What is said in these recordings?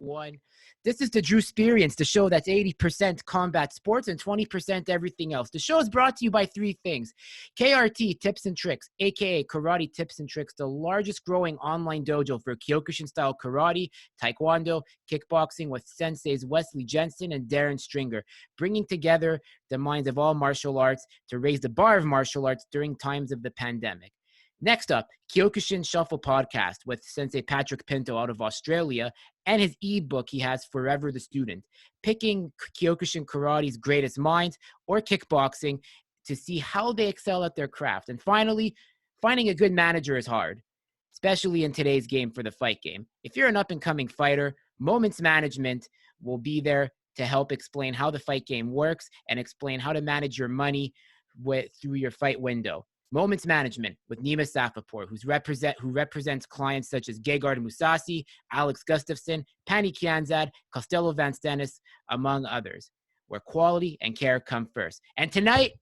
one. This is the Drewsperience, the show that's 80% combat sports and 20% everything else. The show is brought to you by three things. KRT Tips and Tricks, aka Karate Tips and Tricks, the largest growing online dojo for Kyokushin-style karate, taekwondo, kickboxing with senseis Wesley Jensen and Darren Stringer, bringing together the minds of all martial arts to raise the bar of martial arts during times of the pandemic. Next up, Kyokushin Shuffle Podcast with Sensei Patrick Pinto out of Australia and his ebook he has, Forever the Student, picking Kyokushin Karate's greatest minds or kickboxing to see how they excel at their craft. And finally, finding a good manager is hard, especially in today's game for the fight game. If you're an up-and-coming fighter, Moments Management will be there to help explain how the fight game works and explain how to manage your money through your fight window. Moments Management with Nima Safapur, who represents clients such as Gegard Mousasi, Alex Gustafsson, Pani Kianzad, Costello Van Stennis, among others, where quality and care come first. And tonight,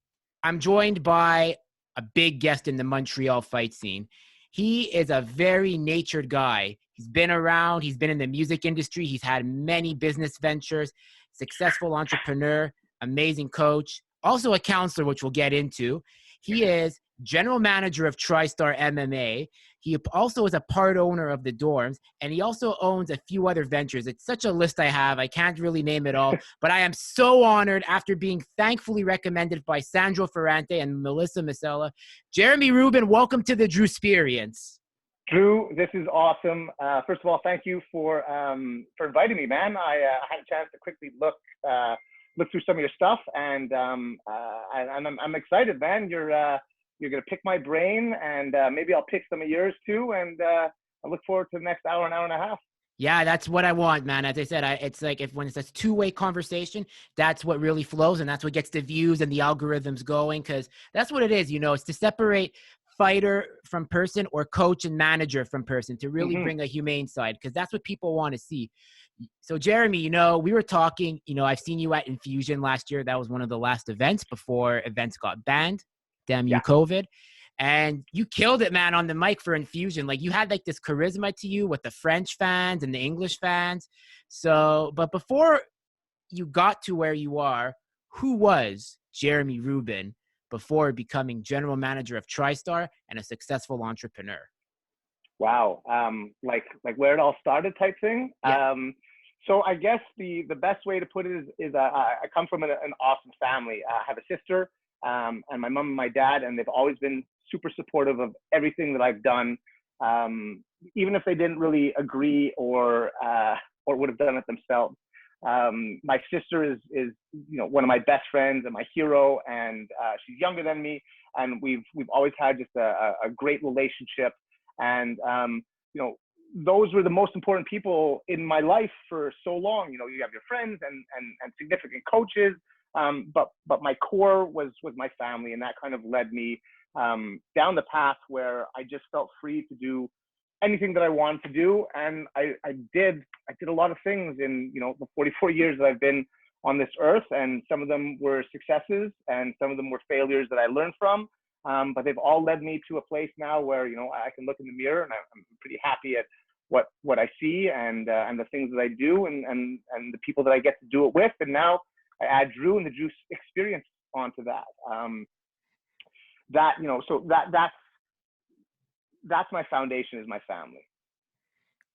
I'm joined by a big guest in the Montreal fight scene. He is a very natured guy. He's been around. He's been in the music industry. He's had many business ventures, successful entrepreneur, amazing coach, also a counselor, which we'll get into. He is general manager of Tristar MMA. He also is a part owner of the dorms, and he also owns a few other ventures. It's such a list I have. I can't really name it all, but I am so honored after being thankfully recommended by Sandro Ferrante and Melissa Masella. Jeremy Rubin, welcome to the Drewsperience. Drew, this is awesome. First of all, thank you for inviting me, man. I had a chance to quickly look through some of your stuff, and I'm excited, man. You're gonna pick my brain, and maybe I'll pick some of yours too. And I look forward to the next hour and a half. Yeah, that's what I want, man. As I said, it's like when it's a two-way conversation, that's what really flows, and that's what gets the views and the algorithms going, because that's what it is. It's to separate fighter from person or coach and manager from person, to really bring a humane side, because that's what people want to see. So Jeremy, we were talking, I've seen you at Infusion last year. That was one of the last events before events got banned. Damn you, COVID. And you killed it, man, on the mic for Infusion. Like, you had like this charisma to you with the French fans and the English fans. But before you got to where you are, who was Jeremy Rubin before becoming general manager of TriStar and a successful entrepreneur? Wow. Like where it all started type thing. Yeah. So I guess the best way to put it is I come from an awesome family. I have a sister, and my mom and my dad, and they've always been super supportive of everything that I've done, even if they didn't really agree or would have done it themselves. My sister is one of my best friends and my hero, and she's younger than me, and we've always had just a great relationship. And those were the most important people in my life for so long. You have your friends and significant coaches, but my core was my family, and that kind of led me down the path where I just felt free to do anything that I wanted to do. And I did a lot of things in the 44 years that I've been on this earth, and some of them were successes and some of them were failures that I learned from. But they've all led me to a place now where I can look in the mirror and I'm pretty happy at what I see and the things that I do and the people that I get to do it with. And now I add Drew and the Drew experience onto that. So that's my foundation, is my family.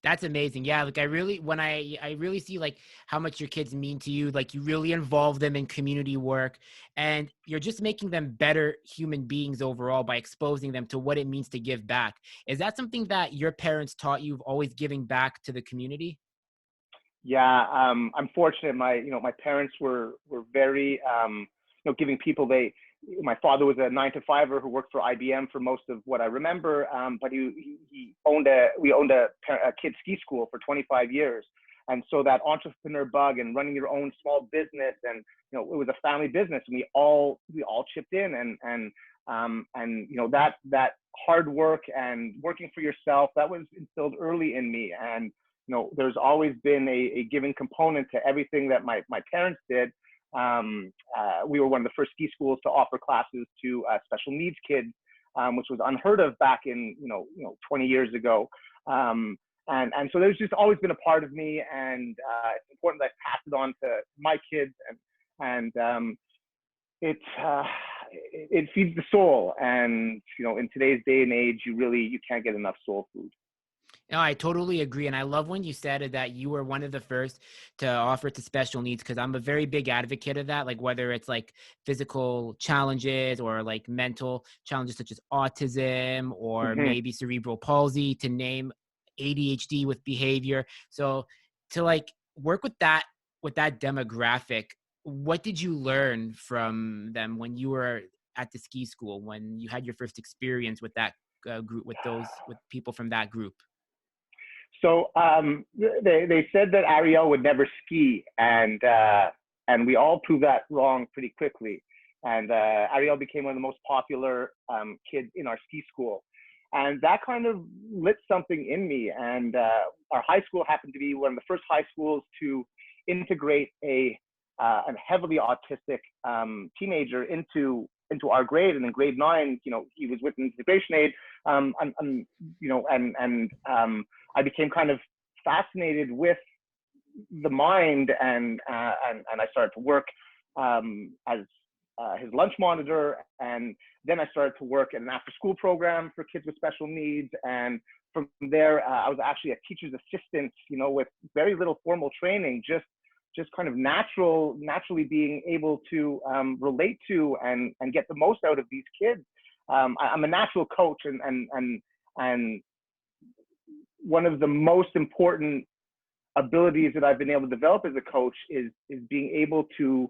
That's amazing. Yeah, like I really see like how much your kids mean to you. Like, you really involve them in community work, and you're just making them better human beings overall by exposing them to what it means to give back. Is that something that your parents taught you, always giving back to the community? Yeah, I'm fortunate. My parents were very giving people. My father was a 9-to-5er who worked for IBM for most of what I remember, but we owned a kids ski school for 25 years. And so that entrepreneur bug and running your own small business, and it was a family business, and we all chipped in, and that hard work and working for yourself, that was instilled early in me. And there's always been a giving component to everything that my parents did. We were one of the first ski schools to offer classes to special needs kids, which was unheard of back in 20 years ago. And so there's just always been a part of me, and it's important that I pass it on to my kids, and it feeds the soul. And in today's day and age, you can't get enough soul food. No, I totally agree. And I love when you said that you were one of the first to offer to special needs, because I'm a very big advocate of that. Like whether it's like physical challenges or like mental challenges such as autism or Mm-hmm. maybe cerebral palsy, to name ADHD with behavior. So to like work with that demographic, what did you learn from them when you were at the ski school, when you had your first experience with that group, with people from that group? So they said that Ariel would never ski, and we all proved that wrong pretty quickly. And Ariel became one of the most popular kids in our ski school, and that kind of lit something in me. And our high school happened to be one of the first high schools to integrate a heavily autistic teenager into our grade. And in grade 9, he was with an integration aid, I became kind of fascinated with the mind, and I started to work as his lunch monitor, and then I started to work at an after-school program for kids with special needs. And from there, I was actually a teacher's assistant, with very little formal training, just kind of naturally being able to relate to and get the most out of these kids. I'm a natural coach, and one of the most important abilities that I've been able to develop as a coach is being able to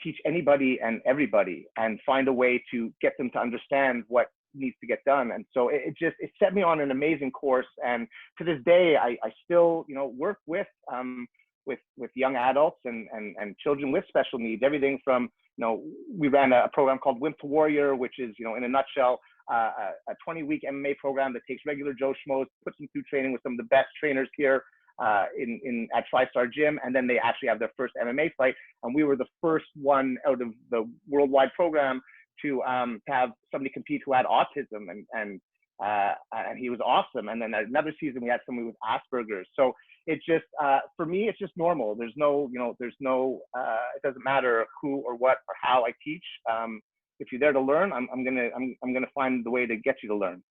teach anybody and everybody and find a way to get them to understand what needs to get done. And so it set me on an amazing course. And to this day, I still, work with young adults and children with special needs, everything from, we ran a program called Wimp to Warrior, which is, in a nutshell, a 20-week MMA program that takes regular Joe Schmoes, puts them through training with some of the best trainers here at TriStar Gym, and then they actually have their first MMA fight. And we were the first one out of the worldwide program to have somebody compete who had autism, and he was awesome. And then another season we had somebody with Asperger's. So it just for me, it's just normal. There's no it doesn't matter who or what or how I teach. If you're there to learn, I'm gonna find the way to get you to learn.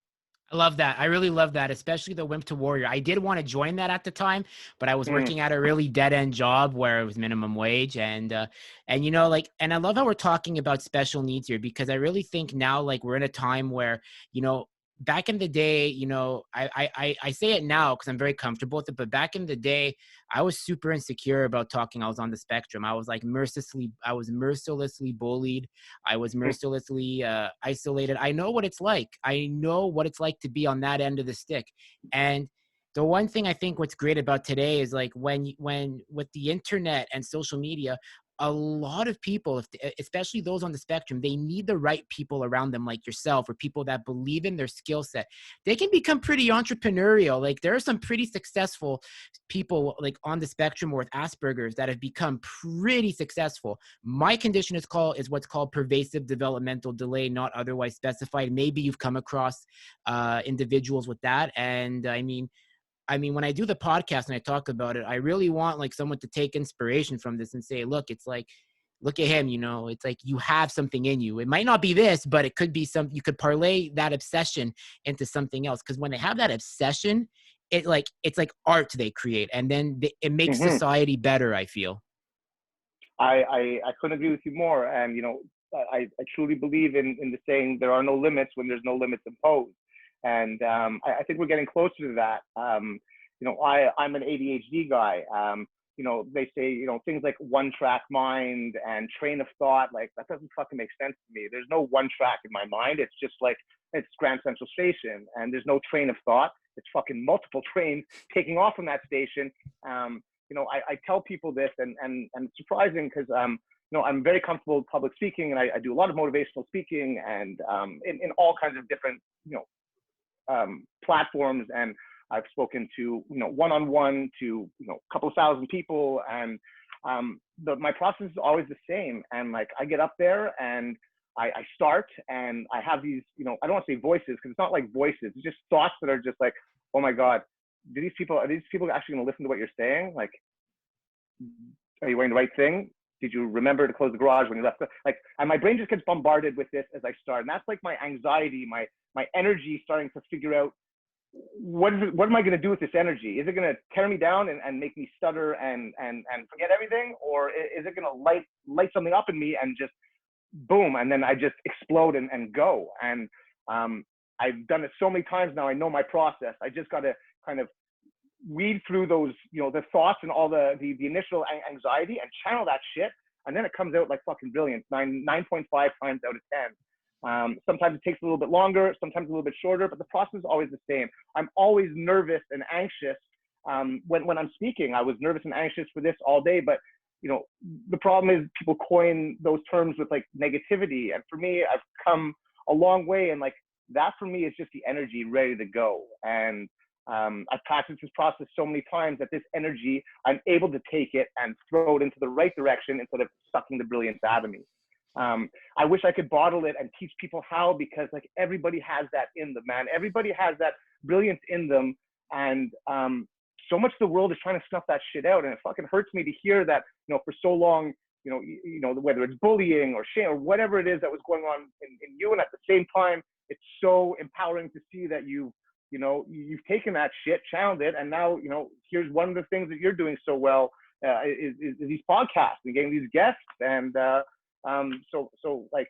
I love that. I really love that, especially the Wimp to Warrior. I did want to join that at the time, but I was working at a really dead end job where it was minimum wage. And I love how we're talking about special needs here, because I really think now, like, we're in a time where, back in the day, I say it now because I'm very comfortable with it, but back in the day, I was super insecure about talking. I was on the spectrum. I was mercilessly bullied. I was mercilessly isolated. I know what it's like. I know what it's like to be on that end of the stick. And the one thing I think what's great about today is, like, when with the internet and social media, a lot of people, especially those on the spectrum, they need the right people around them, like yourself, or people that believe in their skill set. They can become pretty entrepreneurial. Like, there are some pretty successful people, like, on the spectrum or with Asperger's, that have become pretty successful. My condition is what's called pervasive developmental delay, not otherwise specified. Maybe you've come across individuals with that. And I mean, when I do the podcast and I talk about it, I really want, like, someone to take inspiration from this and say, look, it's like, look at him, it's like you have something in you. It might not be this, but it could be you could parlay that obsession into something else. Because when they have that obsession, it's like art they create, and then it makes society better, I feel. I couldn't agree with you more. And, I truly believe in the saying, there are no limits when there's no limits imposed. And I think we're getting closer to that. I'm an ADHD guy. They say, things like one-track mind and train of thought, like, that doesn't fucking make sense to me. There's no one track in my mind. It's just like, it's Grand Central Station, and there's no train of thought. It's fucking multiple trains taking off from that station. I tell people this, and it's surprising because, I'm very comfortable with public speaking, and I do a lot of motivational speaking, and in all kinds of different, platforms. And I've spoken to, one-on-one to, a couple of thousand people. And my process is always the same. And, like, I get up there and I start, and I have these, I don't want to say voices, because it's not like voices. It's just thoughts that are just like, oh my God, are these people actually going to listen to what you're saying? Like, are you wearing the right thing? Did you remember to close the garage when you left? Like, and my brain just gets bombarded with this as I start. And that's like my anxiety, my energy starting to figure out what am I going to do with this energy? Is it going to tear me down and make me stutter and forget everything? Or is it going to light something up in me and just boom, and then I just explode and go? And I've done it so many times now. I know my process. I just got to kind of weed through those, the thoughts and all the initial anxiety and channel that shit. And then it comes out like fucking brilliant, 9.5 times out of 10. Sometimes it takes a little bit longer, sometimes a little bit shorter, but the process is always the same. I'm always nervous and anxious. When I'm speaking, I was nervous and anxious for this all day, but the problem is people coin those terms with like negativity. And for me, I've come a long way, and like that for me is just the energy ready to go. And I've practiced this process so many times that this energy, I'm able to take it and throw it into the right direction instead of sucking the brilliance out of me. I wish I could bottle it and teach people how, because like everybody has that in them, man. Everybody has that brilliance in them. And so much of the world is trying to snuff that shit out. And it fucking hurts me to hear that, for so long, whether it's bullying or shame or whatever it is that was going on in you. And at the same time, it's so empowering to see that you've taken that shit, channeled it. And now, here's one of the things that you're doing so well is these podcasts and getting these guests. And so like,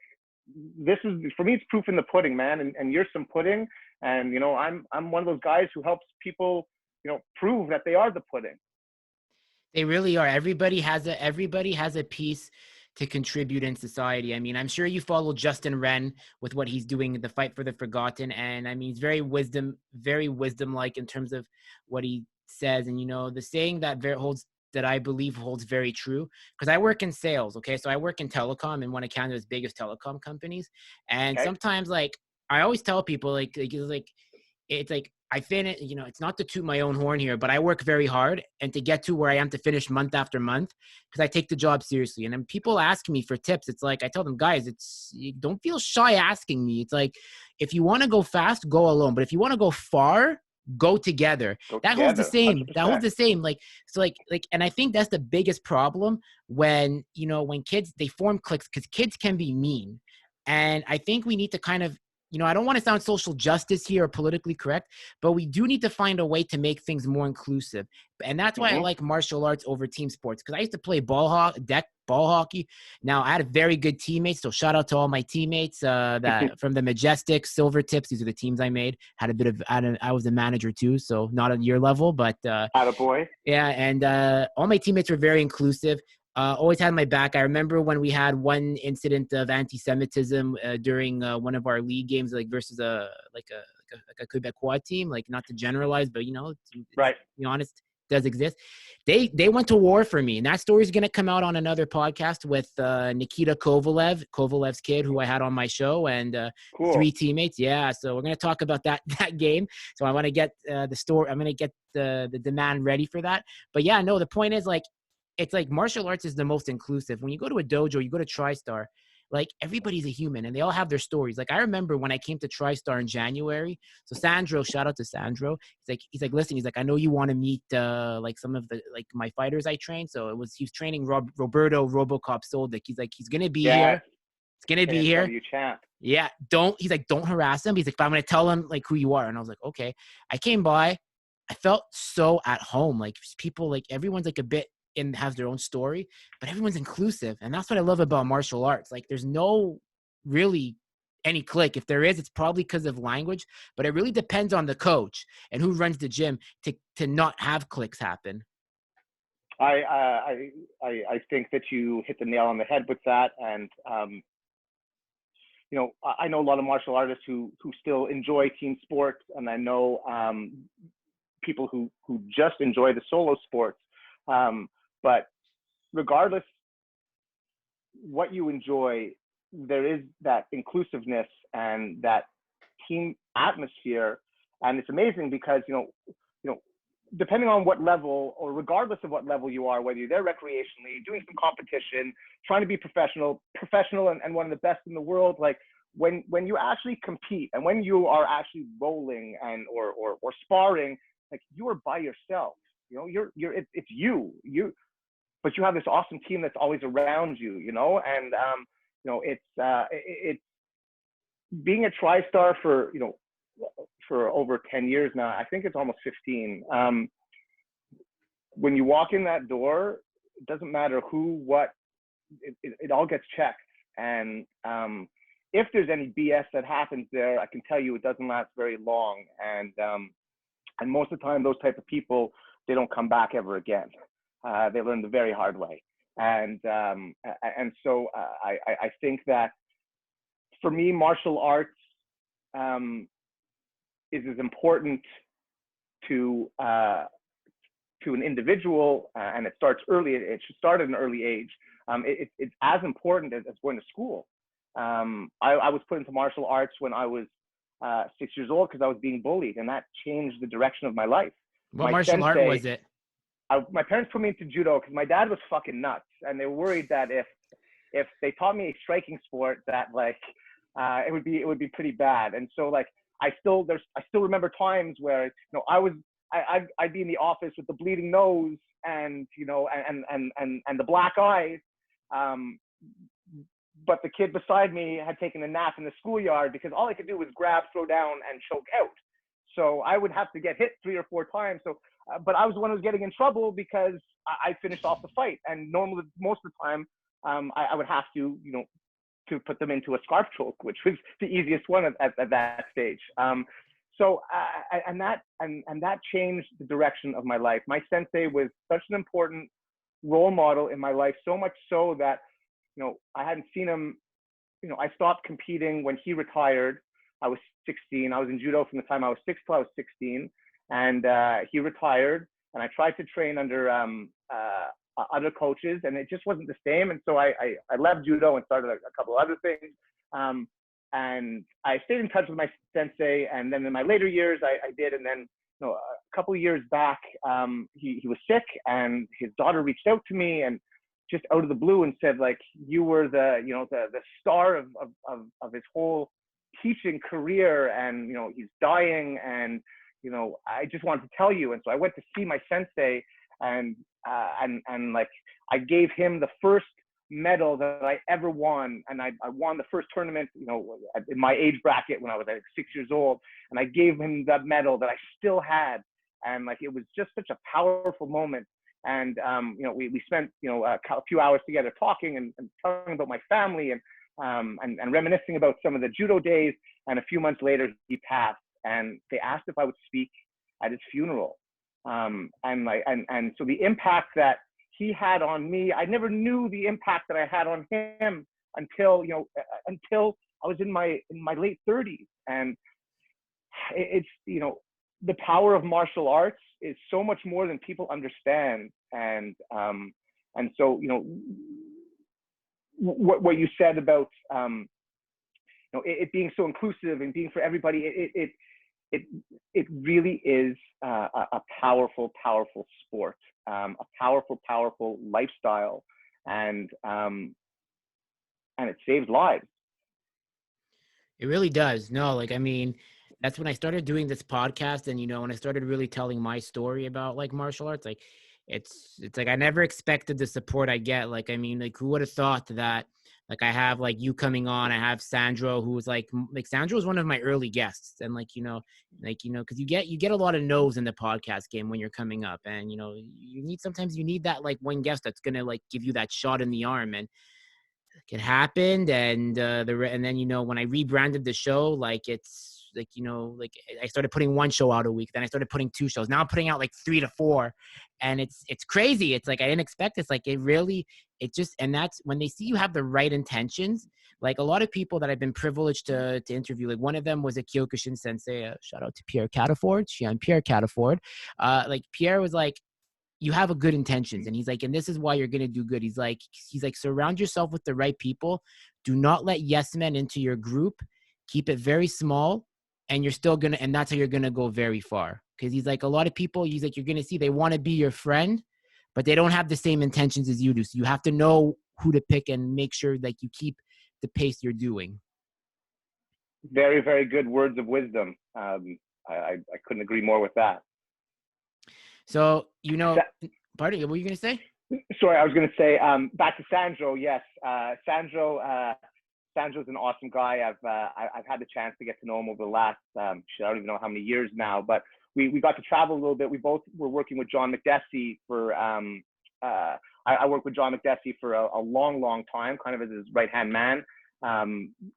this is, for me, it's proof in the pudding, man. And you're some pudding. And, I'm one of those guys who helps people, prove that they are the pudding. They really are. Everybody has a piece to contribute in society. I mean, I'm sure you follow Justin Wren with what he's doing, the Fight for the Forgotten. And I mean, he's very wisdom-like in terms of what he says. And, the saying that I believe holds very true, because I work in sales. Okay. So I work in telecom in one of Canada's biggest telecom companies. And sometimes, like, I always tell people it's like, I finish, it's not to toot my own horn here, but I work very hard and to get to where I am to finish month after month, because I take the job seriously. And then people ask me for tips. It's like, I tell them, guys, you don't feel shy asking me. It's like, if you want to go fast, go alone. But if you want to go far, go together. That holds the same. 100%. That holds the same. And I think that's the biggest problem when kids, they form cliques, because kids can be mean. And I think we need to kind of, I don't want to sound social justice here or politically correct, but we do need to find a way to make things more inclusive. And that's why I like martial arts over team sports, because I used to play ball hockey. Now, I had very good teammates, so shout out to all my teammates that from the Majestic, Silver Tips. These are the teams I made. I was a manager too, so not at your level, but attaboy. Yeah, and all my teammates were very inclusive. Always had my back. I remember when we had one incident of anti-Semitism during one of our league games, like versus a Quebecois team. Like, not to generalize, but right. To be honest, does exist. They went to war for me, and that story is going to come out on another podcast with Nikita Kovalev's kid, who I had on my show, and cool. 3 teammates. Yeah, so we're going to talk about that game. So I want to get the story. I'm going to get the demand ready for that. But yeah, no, the point is, like, it's like martial arts is the most inclusive. When you go to a dojo, you go to Tristar, like, everybody's a human and they all have their stories. Like, I remember when I came to Tristar in January. So Sandro, shout out to Sandro. He's like, listen, he's like, I know you want to meet like some of the, like, my fighters I trained. So he was training Roberto Robocop Soldic. He's like, he's going to be here. It's going to be here. Champ. Yeah. He's like, don't harass him. He's like, I'm going to tell him like who you are. And I was like, okay. I came by. I felt so at home. Like, people, like, everyone's like a bit and has their own story, but everyone's inclusive. And that's what I love about martial arts. Like, there's no really any clique. If there is, it's probably because of language, but it really depends on the coach and who runs the gym to not have cliques happen. I think that you hit the nail on the head with that. And, I know a lot of martial artists who still enjoy team sports. And I know people who just enjoy the solo sports. But regardless what you enjoy, there is that inclusiveness and that team atmosphere. And it's amazing because, depending on what level, or regardless of what level you are, whether you're there recreationally, doing some competition, trying to be professional and one of the best in the world, like, when you actually compete and when you are actually rolling and or sparring, like you are by yourself. You know, it's you, but you have this awesome team that's always around you. You know, and you know, it's being a TriStar for, you know, for over 10 years now. I think it's almost 15. When you walk in that door, it doesn't matter who, what, it all gets checked. And if there's any BS that happens there, I can tell you it doesn't last very long. And most of the time, those type of people, they don't come back ever again. They learn the very hard way. And so I think that for me, martial arts is as important to an individual, and it starts early. It should start at an early age. It's as important as going to school. I was put into martial arts when I was 6 years old because I was being bullied, and that changed the direction of my life. What martial art was it? My parents put me into judo because my dad was fucking nuts, and they were worried that if they taught me a striking sport, that like it would be pretty bad. And so like I still remember times where, you know, I'd be in the office with the bleeding nose and, you know, and the black eyes, but the kid beside me had taken a nap in the schoolyard because all I could do was grab, throw down, and choke out. So I would have to get hit 3 or 4 times. So, but I was the one who was getting in trouble because I finished off the fight. And normally, most of the time, I would have to, you know, to put them into a scarf choke, which was the easiest one at that stage. So and that changed the direction of my life. My sensei was such an important role model in my life, so much so that, you know, I hadn't seen him. You know, I stopped competing when he retired. I was 16. I was in judo from the time I was 6 till I was 16, and he retired. And I tried to train under other coaches, and it just wasn't the same. And so I left judo and started a couple of other things. And I stayed in touch with my sensei, and then in my later years, I did. And then, you know, a couple of years back, he was sick, and his daughter reached out to me and just out of the blue and said, like, you were the, you know, the star of his whole teaching career, and, you know, he's dying, and, you know, I just wanted to tell you. And so I went to see my sensei, and like I gave him the first medal that I ever won, and I won the first tournament, you know, in my age bracket when I was like 6 years old, and I gave him that medal that I still had, and like it was just such a powerful moment. And you know, we spent, you know, a few hours together talking and talking about my family and reminiscing about some of the judo days. And a few months later, he passed, and they asked if I would speak at his funeral. And so the impact that he had on me, I never knew the impact that I had on him until, you know, until I was in my late 30s. And it's, you know, the power of martial arts is so much more than people understand. And so, you know, what you said about, you know, it being so inclusive and being for everybody, it really is a powerful sport, a powerful lifestyle, and it saves lives. It really does. No, like, I mean, that's when I started doing this podcast, and, you know, when I started really telling my story about like martial arts, like it's like I never expected the support I get. Like, I mean, like, who would have thought that, like, I have like you coming on, I have Sandro, who was like Sandro was one of my early guests, and like, you know, because you get a lot of no's in the podcast game when you're coming up, and, you know, sometimes you need that like one guest that's gonna like give you that shot in the arm. And it happened, and then, you know, when I rebranded the show, like, it's like, you know, like I started putting one show out a week, then I started putting 2 shows, now I'm putting out like 3 to 4, and it's crazy. It's like I didn't expect this. Like, and that's when they see you have the right intentions. Like, a lot of people that I've been privileged to interview, like one of them was a Kyokushin sensei, shout out to Pierre Cataford. I'm Pierre Cataford. Like, Pierre was like, you have a good intentions, and he's like, and this is why you're going to do good. He's like, surround yourself with the right people. Do not let yes men into your group. Keep it very small, and you're still going to, and that's how you're going to go very far. Cause he's like, a lot of people, he's like, you're going to see, they want to be your friend, but they don't have the same intentions as you do. So you have to know who to pick and make sure like you keep the pace you're doing. Very, very good words of wisdom. I couldn't agree more with that. So, pardon, what were you going to say? Sorry, I was going to say, back to Sandro. Yes, Sandro's an awesome guy. I've had the chance to get to know him over the last, I don't even know how many years now, but we got to travel a little bit. We both were working with John McDessie for, I worked with John McDessie for a long, long time, kind of as his right-hand man.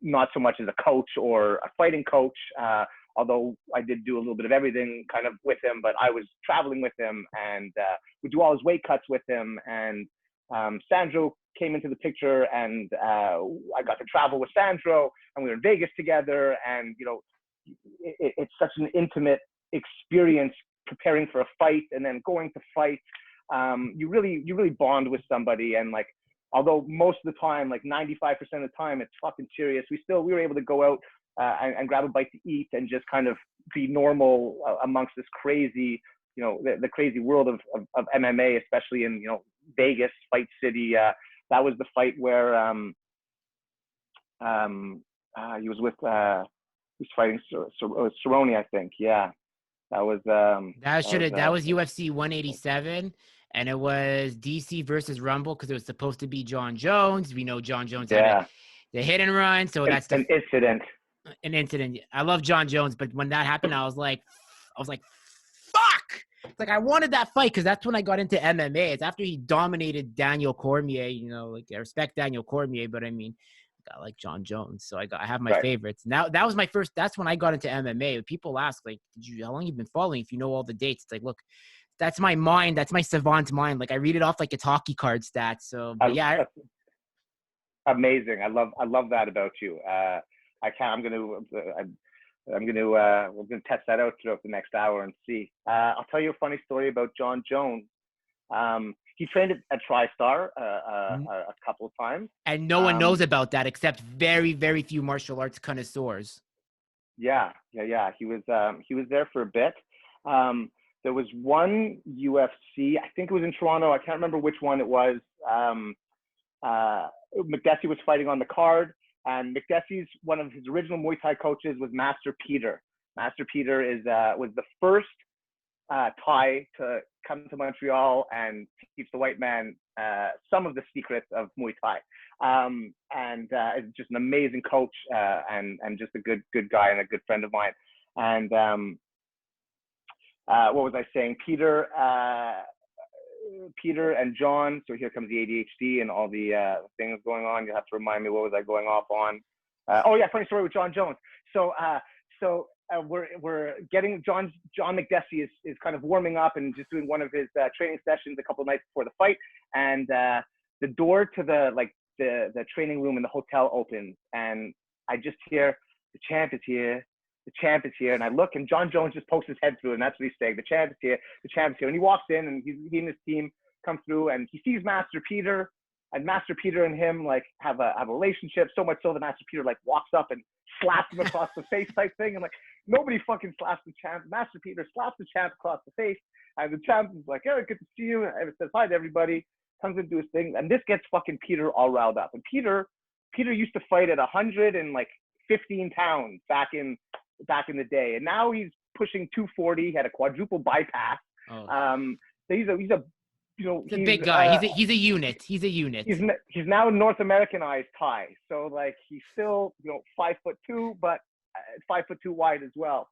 Not so much as a coach or a fighting coach, although I did do a little bit of everything kind of with him, but I was traveling with him and would do all his weight cuts with him. And Sandro came into the picture, and I got to travel with Sandro, and we were in Vegas together. And, it's such an intimate experience preparing for a fight and then going to fight. You really bond with somebody. And like, although most of the time, like 95% of the time, it's fucking serious, we were able to go out and grab a bite to eat and just kind of be normal amongst this crazy, the crazy world of MMA, especially in, Vegas, Fight City. That was the fight where he was with, he's fighting Cerrone, I think. Yeah. That was UFC 187. And it was DC versus Rumble because it was supposed to be John Jones. We know John Jones had the hit and run. So that's an incident. An incident. I love John Jones, but when that happened, I was like, fuck! It's like I wanted that fight because that's when I got into MMA. It's after he dominated Daniel Cormier. I respect Daniel Cormier, but I mean, I like John Jones, so I have my favorites. Now that was my first. That's when I got into MMA. People ask, like, how long you been following? If you know all the dates, it's like, look, that's my mind. That's my savant mind. Like I read it off like it's hockey card stats. So, but yeah, amazing. I love that about you. We're gonna test that out throughout the next hour and see. I'll tell you a funny story about John Jones. He trained at Tristar a couple of times, and no one knows about that except very, very few martial arts connoisseurs. Yeah. He was there for a bit. There was one UFC, I think it was in Toronto. I can't remember which one it was. McDessie was fighting on the card, and McDessie's one of his original Muay Thai coaches was Master Peter. Master Peter was the first Thai to come to Montreal and teach the white man some of the secrets of Muay Thai. And is just an amazing coach and just a good guy and a good friend of mine. And what was I saying? Peter and John. So here comes the ADHD and all the things going on. You'll have to remind me, what was I going off on? Funny story with John Jones. So we're getting John McDessie is kind of warming up and just doing one of his training sessions a couple of nights before the fight, and the door to the training room in the hotel opens, and I just hear, "The champ is here. The champ is here." And I look, and John Jones just pokes his head through, and that's what he's saying. "The champ is here. The champ is here." And he walks in, and he and his team come through, and he sees Master Peter, and Master Peter and him like have a relationship, so much so that Master Peter like walks up and slaps him across the face type thing. And like, nobody fucking slaps the champ. Master Peter slaps the champ across the face, and the champ is like, "Oh, good to see you." And says hi to everybody, comes into his thing, and this gets fucking Peter all riled up. And Peter used to fight at 115 pounds back in the day, and now he's pushing 240. He had a quadruple bypass. So he's a a big guy. He's a unit. He's a unit. He's now North Americanized Thai. So like he's still 5'2", but 5'2" wide as well.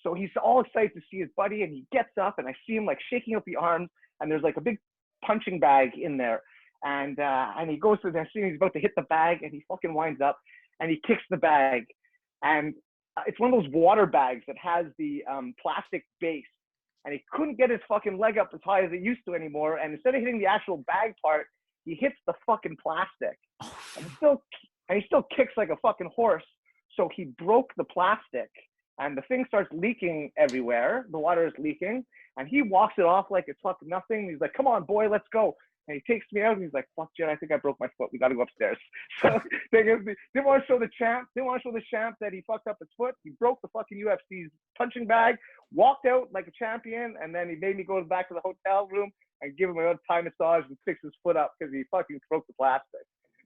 So he's all excited to see his buddy, and he gets up, and I see him like shaking out the arms, and there's like a big punching bag in there, and he goes to the scene. He's about to hit the bag, and he fucking winds up, and he kicks the bag, and it's one of those water bags that has the plastic base, and he couldn't get his fucking leg up as high as it used to anymore. And instead of hitting the actual bag part, he hits the fucking plastic, and he still kicks like a fucking horse. So he broke the plastic, and the thing starts leaking everywhere. The water is leaking, and he walks it off like it's fucking nothing. He's like, "Come on, boy, let's go." And he takes me out, and he's like, "Fuck, Jen, I think I broke my foot. We got to go upstairs." So they didn't want to show the champ. They want to show the champ that he fucked up his foot. He broke the fucking UFC's punching bag, walked out like a champion, and then he made me go back to the hotel room and give him a Thai massage and fix his foot up because he fucking broke the plastic.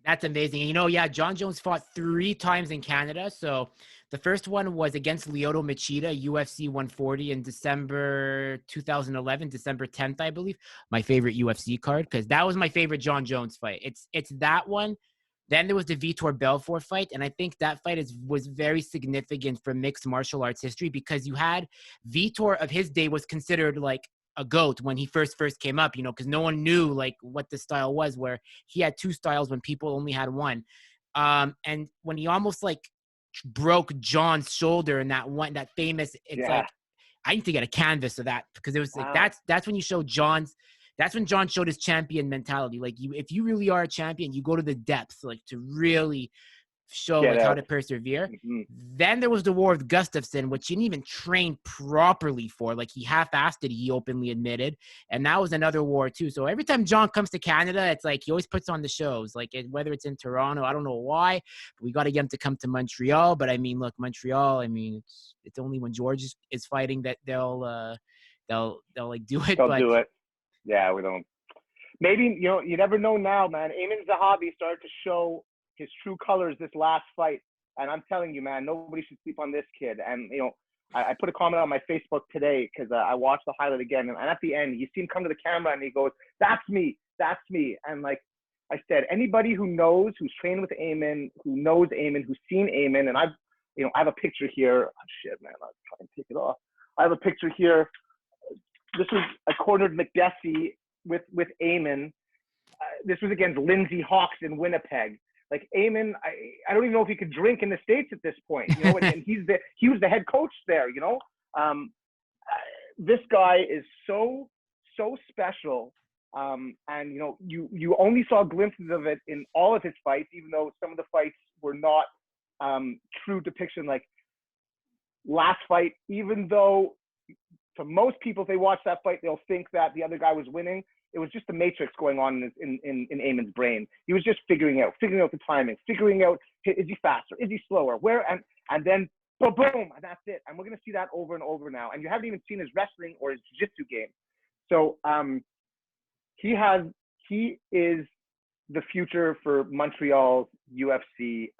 That's amazing. And, yeah, John Jones fought 3 times in Canada. So the first one was against Lyoto Machida, UFC 140 in December 2011, December 10th, I believe. My favorite UFC card, because that was my favorite John Jones fight. It's that one. Then there was the Vitor Belfort fight, and I think that fight was very significant for mixed martial arts history, because you had Vitor of his day was considered like a goat when he first came up, because no one knew like what the style was, where he had 2 styles when people only had one. And when he almost like broke John's shoulder in that famous, it's like, I need to get a canvas of that, because it was like, that's when you show that's when John showed his champion mentality. Like, if you really are a champion, you go to the depths, like, to really show like how to persevere. Then there was the war with Gustafsson, which he didn't even train properly for. Like, he half-assed it, he openly admitted. And that was another war too. So every time John comes to Canada, it's like he always puts on the shows. Like, whether it's in Toronto, I don't know why, but we got to get him to come to Montreal. But I mean, look, Montreal, I mean, it's only when George is fighting that they'll like do it. They'll do it. Yeah, we don't. Maybe, you never know now, man. Ayman Zahabi started to show his true colors this last fight. And I'm telling you, man, nobody should sleep on this kid. And, I put a comment on my Facebook today because I watched the highlight again. And at the end, you see him come to the camera and he goes, "That's me. That's me." And like I said, anybody who knows, who's trained with Ayman, who knows Ayman, who's seen Ayman, and I have a picture here. Oh, shit, man. I'll try and take it off. I have a picture here. This was I cornered McDessie with Ayman. This was against Lindsey Hawks in Winnipeg. Like, Ayman, I don't even know if he could drink in the States at this point, and he was the head coach there, This guy is so special. And, you only saw glimpses of it in all of his fights, even though some of the fights were not true depiction. Like, last fight, even though to most people, if they watch that fight, they'll think that the other guy was winning. It was just the matrix going on in Ayman's brain. He was just figuring out the timing, figuring out, is he faster? Is he slower? Where? And then boom, and that's it. And we're going to see that over and over now. And you haven't even seen his wrestling or his jiu-jitsu game. So he is the future for Montreal's UFC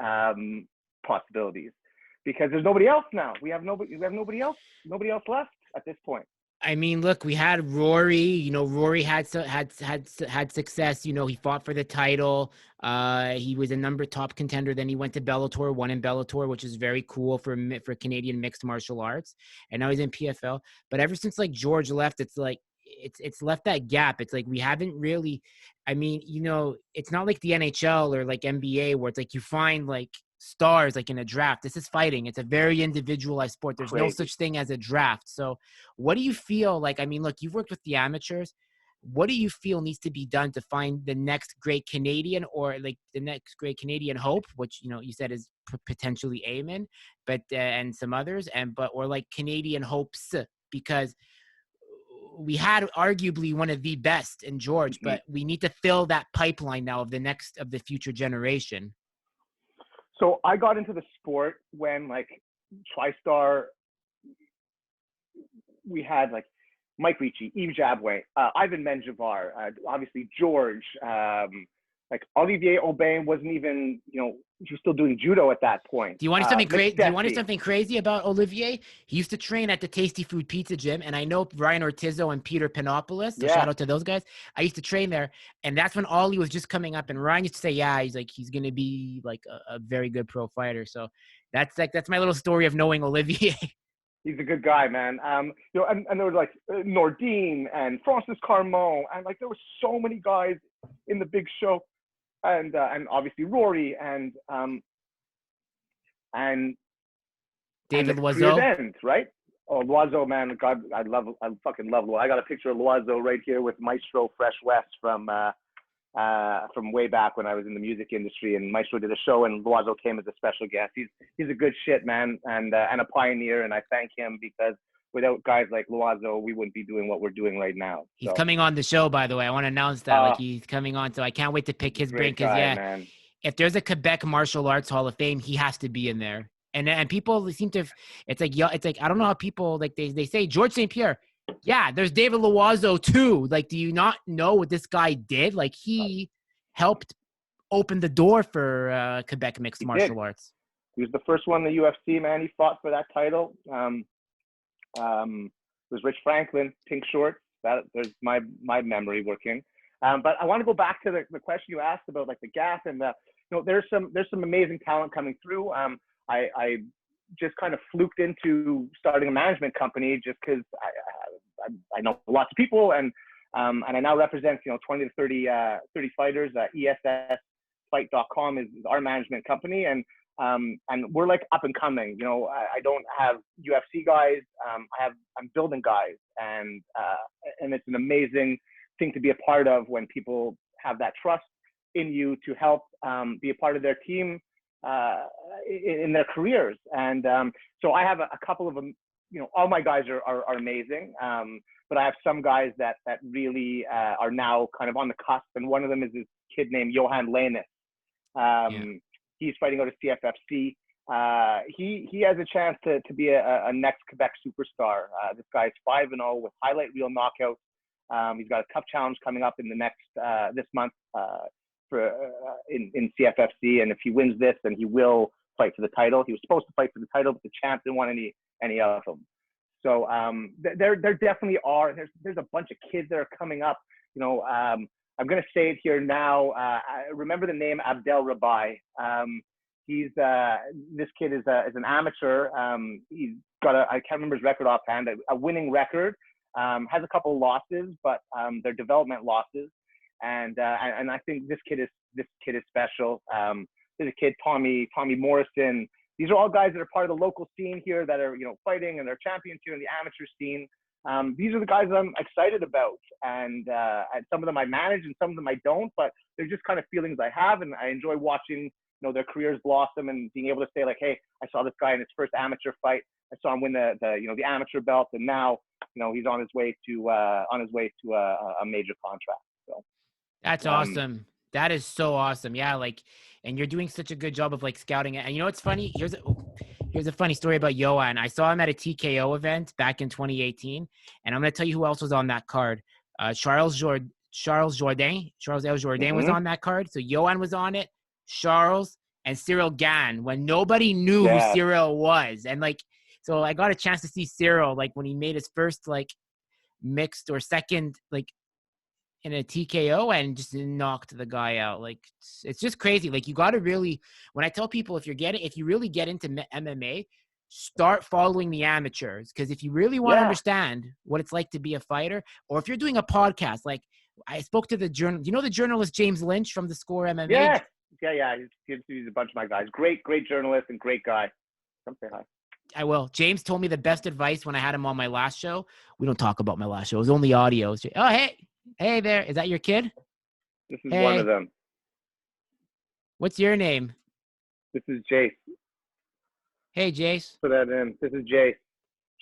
possibilities, because there's nobody else now. We have nobody else left at this point. I mean, look, we had Rory. Rory had success. He fought for the title. He was a top contender. Then he went to Bellator, won in Bellator, which is very cool for Canadian mixed martial arts. And now he's in PFL. But ever since like George left, it's like it's left that gap. It's like we haven't really. I mean, it's not like the NHL or like NBA where it's like you find like stars like in a draft. This is fighting. It's a very individualized sport. There's no such thing as a draft. So what do you feel like? I mean, look, you've worked with the amateurs. What do you feel needs to be done to find the next great Canadian, or like the next great Canadian hope, which you said is potentially Ayman, but and some others, or like Canadian hopes, because we had arguably one of the best in George, but we need to fill that pipeline now of the future generation. So I got into the sport when like TriStar, we had like Mike Ricci, Yves Jabouin, Ivan Menjivar, obviously George, like Olivier Aubin wasn't even, he was still doing judo at that point. Do you want something crazy? Do you want something crazy about Olivier? He used to train at the Tasty Food Pizza Gym, and I know Ryan Ortizzo and Peter Panopoulos. So shout out to those guys. I used to train there, and that's when Ollie was just coming up. And Ryan used to say, "Yeah, he's gonna be like a very good pro fighter." So that's my little story of knowing Olivier. He's a good guy, man. And there was like Nordine and Francis Carmon, and like there were so many guys in the big show. And obviously Rory and David Loiseau, right? Oh, Loiseau, man, God, I fucking love Loiseau. I got a picture of Loiseau right here with Maestro Fresh West from way back when I was in the music industry, and Maestro did a show, and Loiseau came as a special guest. He's a good shit, man, and a pioneer, and I thank him, because without guys like Loiseau, we wouldn't be doing what we're doing right now. He's coming on the show, by the way. I want to announce that. He's coming on, so I can't wait to pick his brain, because man. If there's a Quebec Martial Arts Hall of Fame, he has to be in there. And people seem to, it's like I don't know how people like they say George St. Pierre. Yeah, there's David Loiseau too. Like, do you not know what this guy did? Like, he helped opened the door for Quebec mixed martial arts. He was the first one in the UFC, man. He fought for that title. It was Rich Franklin, pink shorts. There's my memory working. But I want to go back to the question you asked about like the gap and there's some amazing talent coming through. I just kind of fluked into starting a management company just because I know lots of people and I now represent 20 to 30 fighters. ESSfight.com is our management company and we're like up and coming. I don't have UFC guys. I'm building guys and it's an amazing thing to be a part of when people have that trust in you to help be a part of their team in their careers. And so I have a couple of them, all my guys are amazing. But I have some guys that really are now kind of on the cusp. And one of them is this kid named Johan Lenis. He's fighting out of CFFC. He has a chance to be a next Quebec superstar. This guy's 5-0 with highlight reel knockouts. He's got a tough challenge coming up in the next this month in CFFC, and if he wins this, then he will fight for the title. He was supposed to fight for the title, but the champ didn't want any of them. So there definitely are. There's a bunch of kids that are coming up. I'm going to say it here now. I remember the name Abdel Rabai. This kid is an amateur. He's got I can't remember his record offhand, a winning record. Has a couple of losses, but they're development losses. And I think this kid is special. There's a kid, Tommy Morrison. These are all guys that are part of the local scene here that are fighting and they're champions here in the amateur scene. These are the guys I'm excited about, and some of them I manage and some of them I don't, but they're just kind of feelings I have, and I enjoy watching their careers blossom and being able to say like, hey, I saw this guy in his first amateur fight. I saw him win the amateur belt, and now he's on his way to a major contract. So that's awesome. That is so awesome. Yeah, and you're doing such a good job of scouting it. And it's funny. Here's a funny story about Johan. I saw him at a TKO event back in 2018, and I'm going to tell you who else was on that card. Charles El Jourdain was on that card. So Johan was on it, Charles, and Cyril Gann, when nobody knew who Cyril was. And so I got a chance to see Cyril when he made his first mixed or second in a TKO and just knocked the guy out. It's just crazy. You got to really, when I tell people, if you really get into MMA, start following the amateurs. Because if you really want to understand what it's like to be a fighter, or if you're doing a podcast, I spoke to the journalist James Lynch from the Score MMA. Yeah. He's a bunch of my guys. Great journalist and great guy. Come say hi. I will. James told me the best advice when I had him on my last show. We don't talk about my last show. It was only audio. Oh, hey there. Is that your kid? This is one of them. What's your name? This is Jace. Hey, Jace. Put that in. This is Jace.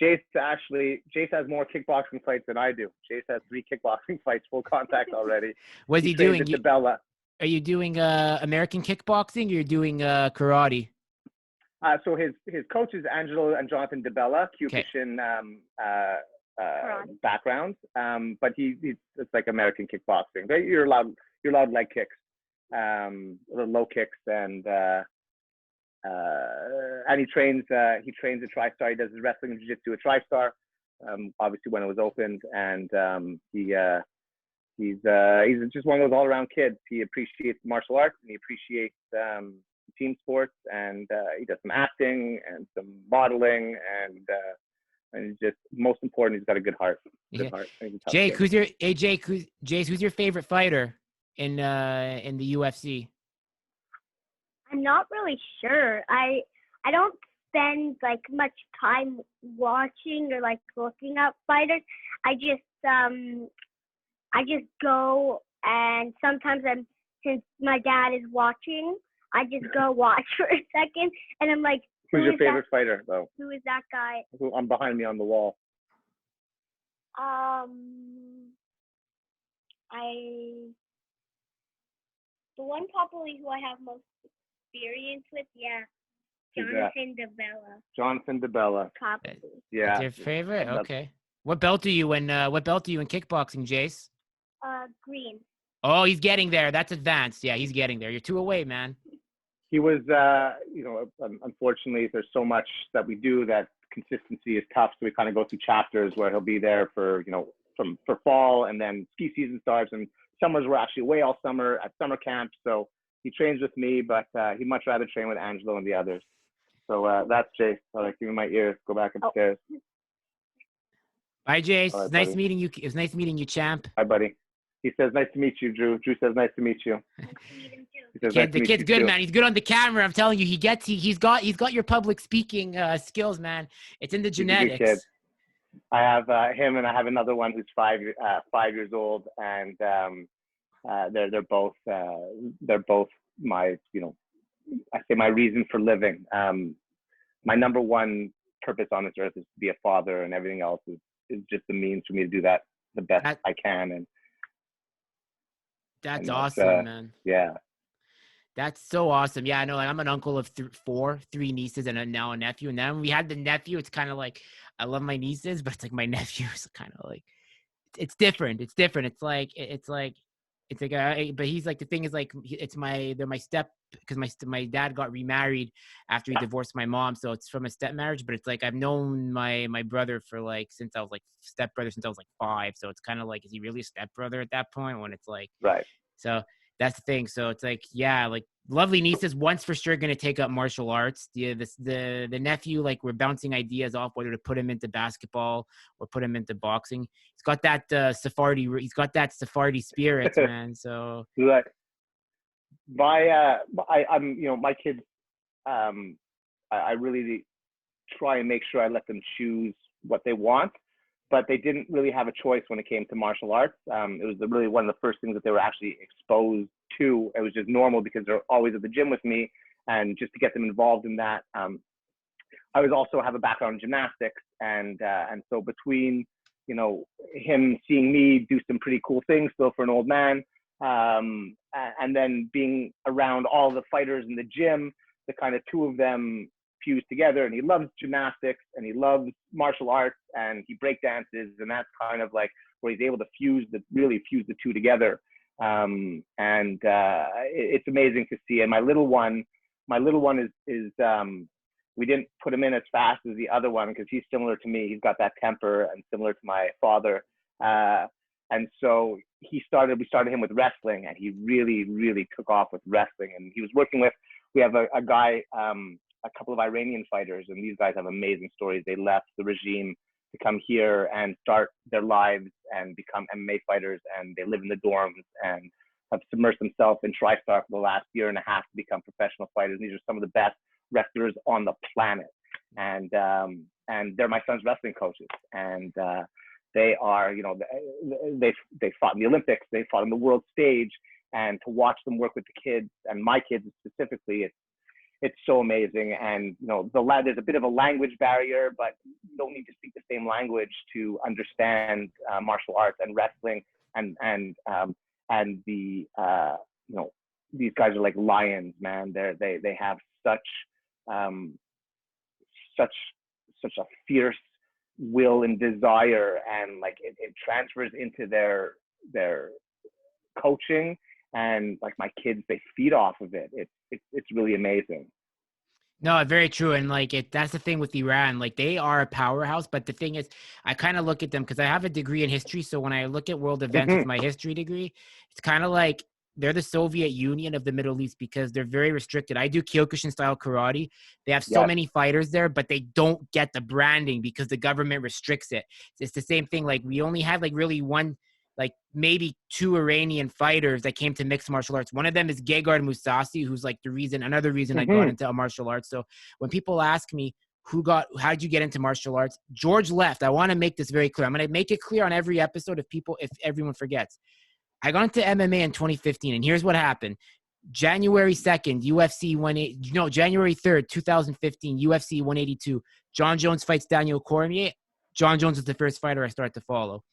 Jace has more kickboxing fights than I do. Jace has 3 kickboxing fights, full contact already. What's he doing? Bella. Are you doing American kickboxing or you're doing karate? So his coaches, Angelo and Jonathan DeBella, Kyokushin background, but it's like American kickboxing. You're allowed leg kicks, low kicks, and he trains at Tristar. He does his wrestling and jiu-jitsu at Tristar, obviously when it was opened, and he's just one of those all-around kids. He appreciates martial arts and he appreciates team sports, and he does some acting and some modeling, and just most important, he's got a good heart. Jake, who's your favorite fighter in the UFC? I'm not really sure. I don't spend much time watching or looking up fighters. I just go, and sometimes since my dad is watching, I just go watch for a second, and I'm like, who's your favorite fighter, though? Who is that guy? I'm behind me on the wall. The one probably who I have most experience with, Jonathan DeBella. Jonathan DeBella. Probably. Yeah. That's your favorite? Okay. What belt are you in? What belt are you in kickboxing, Jace? Green. Oh, he's getting there. That's advanced. Yeah, he's getting there. You're 2 away, man. He was, unfortunately, there's so much that we do that consistency is tough. So we kind of go through chapters where he'll be there for, for fall, and then ski season starts, and summers we're actually away all summer at summer camp. So he trains with me, but he'd much rather train with Angelo and the others. So that's Jace. Give me my ears. Go back upstairs. Bye, Jace. Right, it's nice buddy. meeting you. It was nice meeting you, champ. Hi, buddy. He says, nice to meet you, Drew. Drew says, nice to meet you. The kid's good, man. He's good on the camera. I'm telling you, he's got your public speaking skills, man. It's in the genetics. I have him, and I have another one who's 5 years old, and they're both my, I say my reason for living. My number one purpose on this earth is to be a father, and everything else is just the means for me to do that the best I can. And that's awesome, man. Yeah. That's so awesome. Yeah, I know. Like, I'm an uncle of 3 nieces and now a nephew. And then when we had the nephew, it's kind of like, I love my nieces, but it's like my nephew is kind of like, it's different. It's different. But he's like, the thing is like, they're my step, because my dad got remarried after he divorced my mom. So it's from a step marriage, but it's like, I've known my brother for like, since I was like stepbrother, since I was like 5. So it's kind of like, is he really a stepbrother at that point when it's like, right. So that's the thing. So it's like, yeah, like lovely nieces. One's for sure going to take up martial arts. The nephew, like, we're bouncing ideas off whether to put him into basketball or put him into boxing. He's got that Sephardi. He's got that Sephardi spirit, man. So right. My kids. I really try and make sure I let them choose what they want. But they didn't really have a choice when it came to martial arts. It was really one of the first things that they were actually exposed to. It was just normal because they're always at the gym with me, and just to get them involved in that. I was also have a background in gymnastics, and so between him seeing me do some pretty cool things still for an old man, and then being around all the fighters in the gym, the kind of two of them fused together, and he loves gymnastics and he loves martial arts and he break dances, and that's kind of like where he's able to really fuse the two together. It's amazing to see. And my little one is we didn't put him in as fast as the other one because he's similar to me. He's got that temper and similar to my father. And so we started him with wrestling, and he really, really took off with wrestling. And he was working with, we have a guy, a couple of Iranian fighters, and these guys have amazing stories. They left the regime to come here and start their lives and become MMA fighters, and they live in the dorms and have submersed themselves in Tristar for the last year and a half to become professional fighters. And these are some of the best wrestlers on the planet, and they're my son's wrestling coaches. And they are, they fought in the Olympics, they fought on the world stage, and to watch them work with the kids, and my kids specifically, it's so amazing. And there's a bit of a language barrier, but you don't need to speak the same language to understand martial arts and wrestling. And the these guys are like lions, man. They have such a fierce will and desire, and like it transfers into their coaching. And like my kids, they feed off of it. It's really amazing. No, very true. And like that's the thing with Iran. Like, they are a powerhouse, but the thing is, I kind of look at them because I have a degree in history. So when I look at world events with my history degree, it's kind of like they're the Soviet Union of the Middle East because they're very restricted. I do Kyokushin style karate. They have so many fighters there, but they don't get the branding because the government restricts it. It's the same thing. Like, we only had like really one, like maybe 2 Iranian fighters that came to mixed martial arts. One of them is Gegard Mousasi, who's like another reason I got into martial arts. So when people ask me how'd you get into martial arts? George left. I want to make this very clear. I'm going to make it clear on every episode if everyone forgets. I got into MMA in 2015, and here's what happened. January 2nd, January 3rd, 2015, UFC 182. John Jones fights Daniel Cormier. John Jones is the first fighter I started to follow.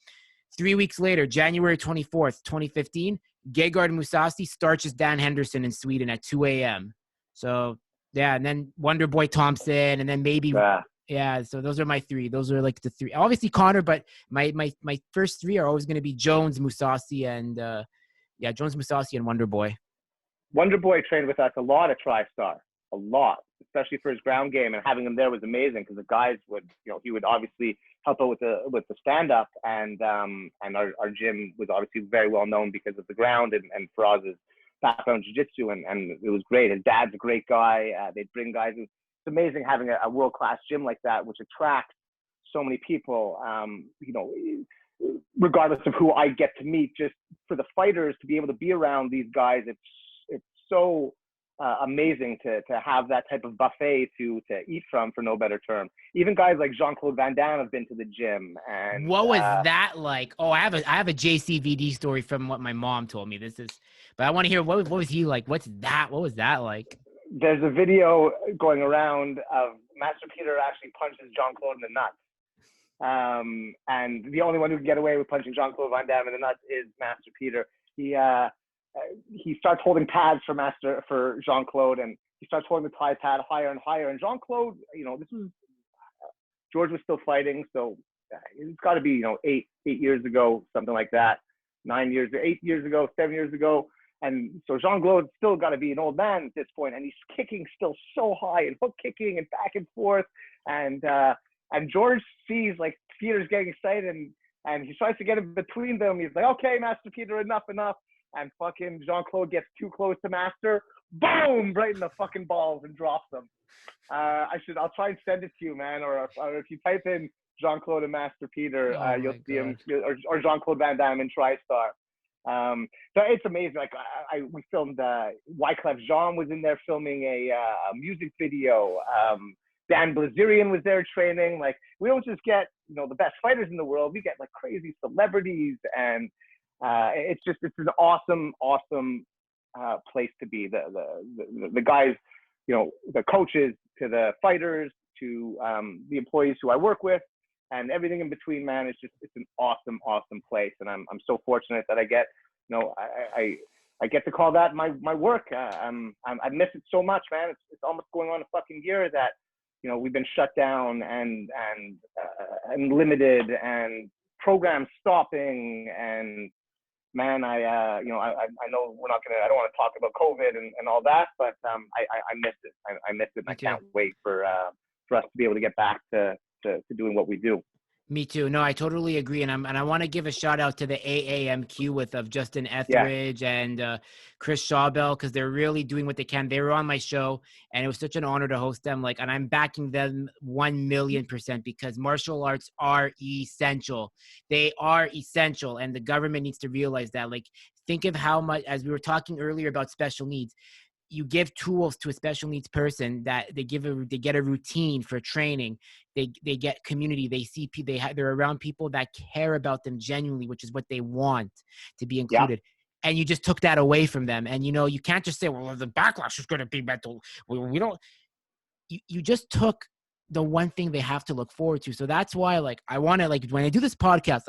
3 weeks later, January 24th, 2015, Gegard Mousasi starches Dan Henderson in Sweden at 2 a.m. So, yeah, and then Wonder Boy Thompson, and then maybe, so those are my 3. Those are like the 3. Obviously Connor, but my first 3 are always going to be Jones, Mousasi, and Yeah, Jones Musasi and Wonder Boy. Wonder Boy trained with us a lot at Tristar, a lot, especially for his ground game, and having him there was amazing because the guys would, he would obviously help out with the stand up, and our gym was obviously very well known because of the ground and Faraz's background in jiu-jitsu, and it was great. His dad's a great guy. They'd bring guys. It's amazing having a world-class gym like that, which attracts so many people. Regardless of who I get to meet, just for the fighters to be able to be around these guys, it's so amazing to have that type of buffet to eat from, for no better term. Even guys like Jean-Claude Van Damme have been to the gym. And what was that like? Oh, I have a JCVD story from what my mom told me. But I want to hear what was he like? What was that like? There's a video going around of Master Peter actually punches Jean-Claude in the nuts. And the only one who can get away with punching Jean-Claude Van Damme in the nuts is Master Peter. He starts holding pads for Jean-Claude, and he starts holding the Thai pad higher and higher. And Jean-Claude, this was George was still fighting, so it's got to be 8 years ago, something like that. 8 years ago, 7 years ago. And so Jean-Claude's still got to be an old man at this point, and he's kicking still so high and hook kicking and back and forth. And George sees like Peter's getting excited, and he tries to get in between them. He's like, "Okay, Master Peter, enough." And fucking Jean-Claude gets too close to Master, boom, right in the fucking balls and drops them. I'll try and send it to you, man. Or if you type in Jean-Claude and Master Peter, you'll see him, or Jean-Claude Van Damme in TriStar. So it's amazing. Like we filmed, Wyclef Jean was in there filming a music video. Dan Blazerian was there training. Like, we don't just get, the best fighters in the world. We get like crazy celebrities, and it's an awesome place to be. The guys, the coaches, to the fighters, to the employees who I work with, and everything in between, man. It's an awesome place, and I'm so fortunate that I get, I get to call that my work. I miss it so much, man. It's almost going on a fucking year that we've been shut down and limited, and programs stopping, and man, I know we're not gonna. I don't want to talk about COVID and all that, but I miss it. I miss it, and I can't wait for us to be able to get back to doing what we do. Me too. No, I totally agree, and I want to give a shout out to the AAMQ of Justin Etheridge and Chris Shawbell, because they're really doing what they can. They were on my show, and it was such an honor to host them. And I'm backing them 1,000,000%, because martial arts are essential. They are essential, and the government needs to realize that. Like, think of how much, as we were talking earlier about special needs. You give tools to a special needs person that they get a routine for training. They get community. They see people. They're around people that care about them genuinely, which is what they want to be included. Yeah. And you just took that away from them. And you can't just say, "Well, the backlash is going to be mental." We don't. You just took the one thing they have to look forward to. So that's why, I want to, when I do this podcast,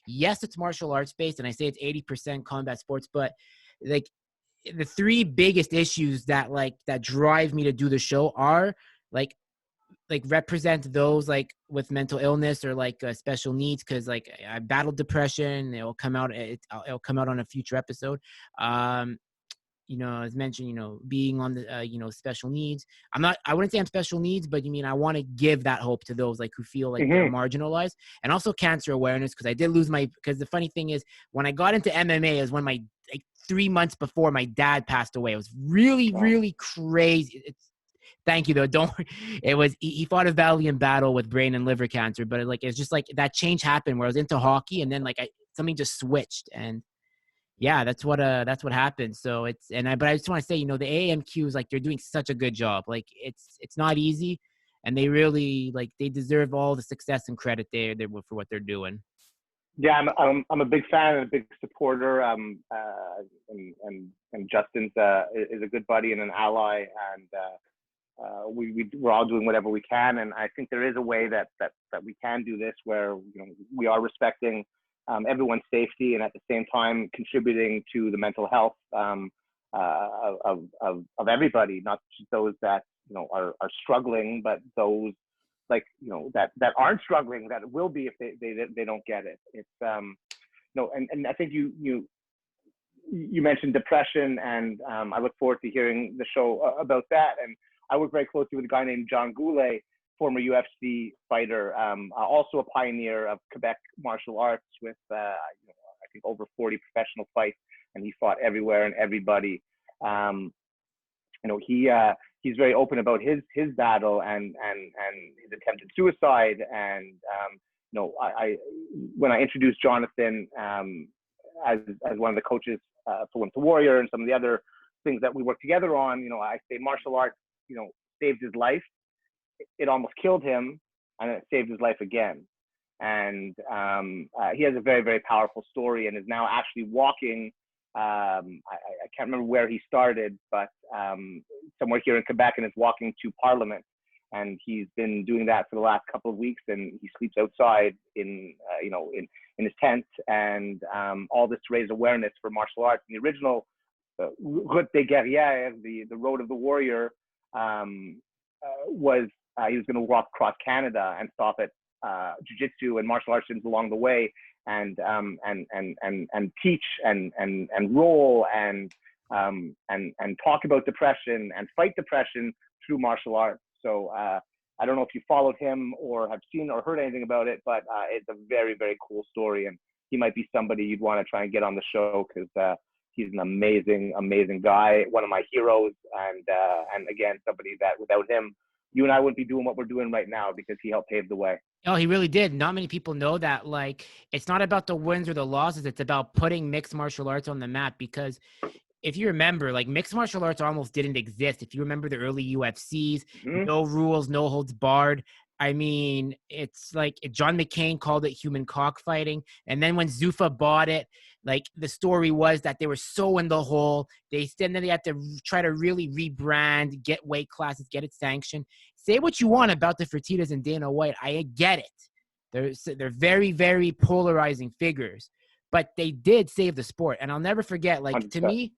yes, it's martial arts based, and I say it's 80% combat sports, but the three biggest issues that drive me to do the show are represent those with mental illness or special needs, because I battled depression. It'll come out on a future episode. As mentioned, being on the special needs. I wouldn't say I'm special needs, but I want to give that hope to those who feel they're marginalized, and also cancer awareness, because I did lose because the funny thing is, when I got into MMA is when 3 months before my dad passed away. It was really, really crazy. Thank you though. Don't worry. It was, he fought a valiant battle with brain and liver cancer, but it's just that change happened where I was into hockey, and then something just switched, and yeah, that's what happened. So but I just want to say, the AAMQs, they're doing such a good job. It's not easy, and they really they deserve all the success and credit they for what they're doing. Yeah, I'm a big fan and a big supporter. And Justin's is a good buddy and an ally, and we're all doing whatever we can. And I think there is a way that we can do this, where we are respecting everyone's safety, and at the same time contributing to the mental health of everybody, not just those that are struggling, but those that aren't struggling, that will be if they don't get it. It's and I think you you mentioned depression, and I look forward to hearing the show about that. And I work very closely with a guy named John Goulet, former UFC fighter, also a pioneer of Quebec martial arts with, I think, over 40 professional fights, and he fought everywhere and everybody. He's very open about his battle and his attempted suicide. And when I introduced Jonathan as one of the coaches for Once a Warrior and some of the other things that we work together on, I say martial arts, saved his life. It almost killed him, and it saved his life again. And he has a very, very powerful story, and is now actually walking. I can't remember where he started, but somewhere here in Quebec, and is walking to Parliament. And he's been doing that for the last couple of weeks, and he sleeps outside in his tent, and all this to raise awareness for martial arts. And the original Route des Guerrières, the Road of the Warrior, was he was going to walk across Canada and stop at jiu-jitsu and martial arts gyms along the way, and teach and roll and talk about depression and fight depression through martial arts. So I don't know if you followed him or have seen or heard anything about it, but it's a very, very cool story, and he might be somebody you'd want to try and get on the show, because he's an amazing, amazing guy, one of my heroes, and again, somebody that without him, you and I wouldn't be doing what we're doing right now, because he helped pave the way. Oh, he really did. Not many people know that. Like, it's not about the wins or the losses. It's about putting mixed martial arts on the map, because if you remember, like, mixed martial arts almost didn't exist. If you remember the early UFCs, no rules, no holds barred. I mean, it's like John McCain called it human cockfighting. And then when Zuffa bought it, like, the story was that they were so in the hole. Then they had to try to really rebrand, get weight classes, get it sanctioned. Say what you want about the Fertittas and Dana White. I get it. They're very, very polarizing figures, but they did save the sport. And I'll never forget, like, 100%. To me,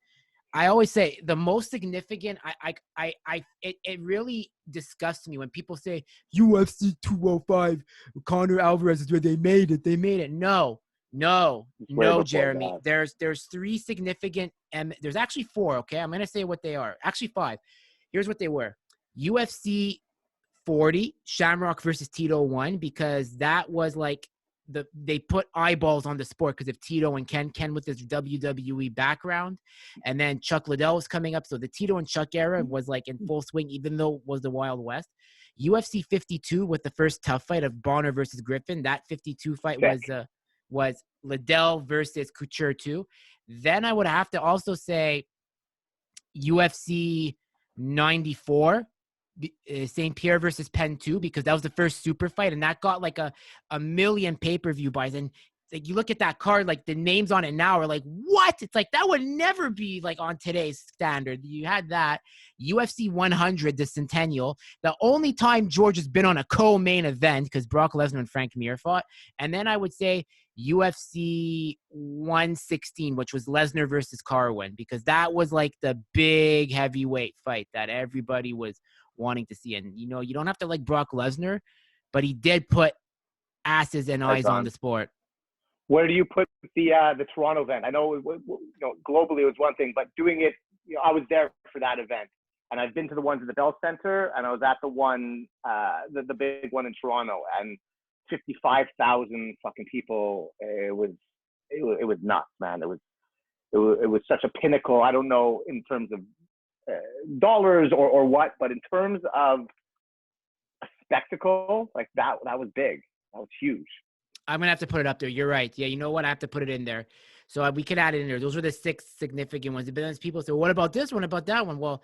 I always say the most significant, it really disgusts me when people say UFC 205, Conor Alvarez is where they made it. They made it. No, Jeremy. That. There's three significant, there's actually four. Okay. I'm going to say what they are. Actually five. Here's what they were. UFC 40, Shamrock versus Tito 1, because that was like, they put eyeballs on the sport because of Tito and Ken with his WWE background, and then Chuck Liddell was coming up. So the Tito and Chuck era was like in full swing, even though it was the Wild West. UFC 52 with the first tough fight of Bonner versus Griffin. That 52 fight was Liddell versus Couture 2. Then I would have to also say UFC 94. St. Pierre versus Penn 2, because that was the first super fight, and that got like a million pay-per-view buys. And like, you look at that card, like the names on it now are like, what? It's like, that would never be like on today's standard. You had that UFC 100, the Centennial, the only time George has been on a co-main event, because Brock Lesnar and Frank Mir fought. And then I would say UFC 116, which was Lesnar versus Carwin, because that was like the big heavyweight fight that everybody was wanting to see. And, you don't have to like Brock Lesnar, but he did put asses and eyes on the sport. Where do you put the Toronto event? I know, globally it was one thing, but doing it, I was there for that event, and I've been to the ones at the Bell Center, and I was at the one, the big one in Toronto, and 55,000 fucking people. It was nuts, man. It was such a pinnacle. I don't know in terms of dollars or what, but in terms of a spectacle, like that was big. That was huge. I'm going to have to put it up there. You're right. Yeah, you know what? I have to put it in there. So we could add it in there. Those were the 6 significant ones. But then people say, what about this one? About that one? Well,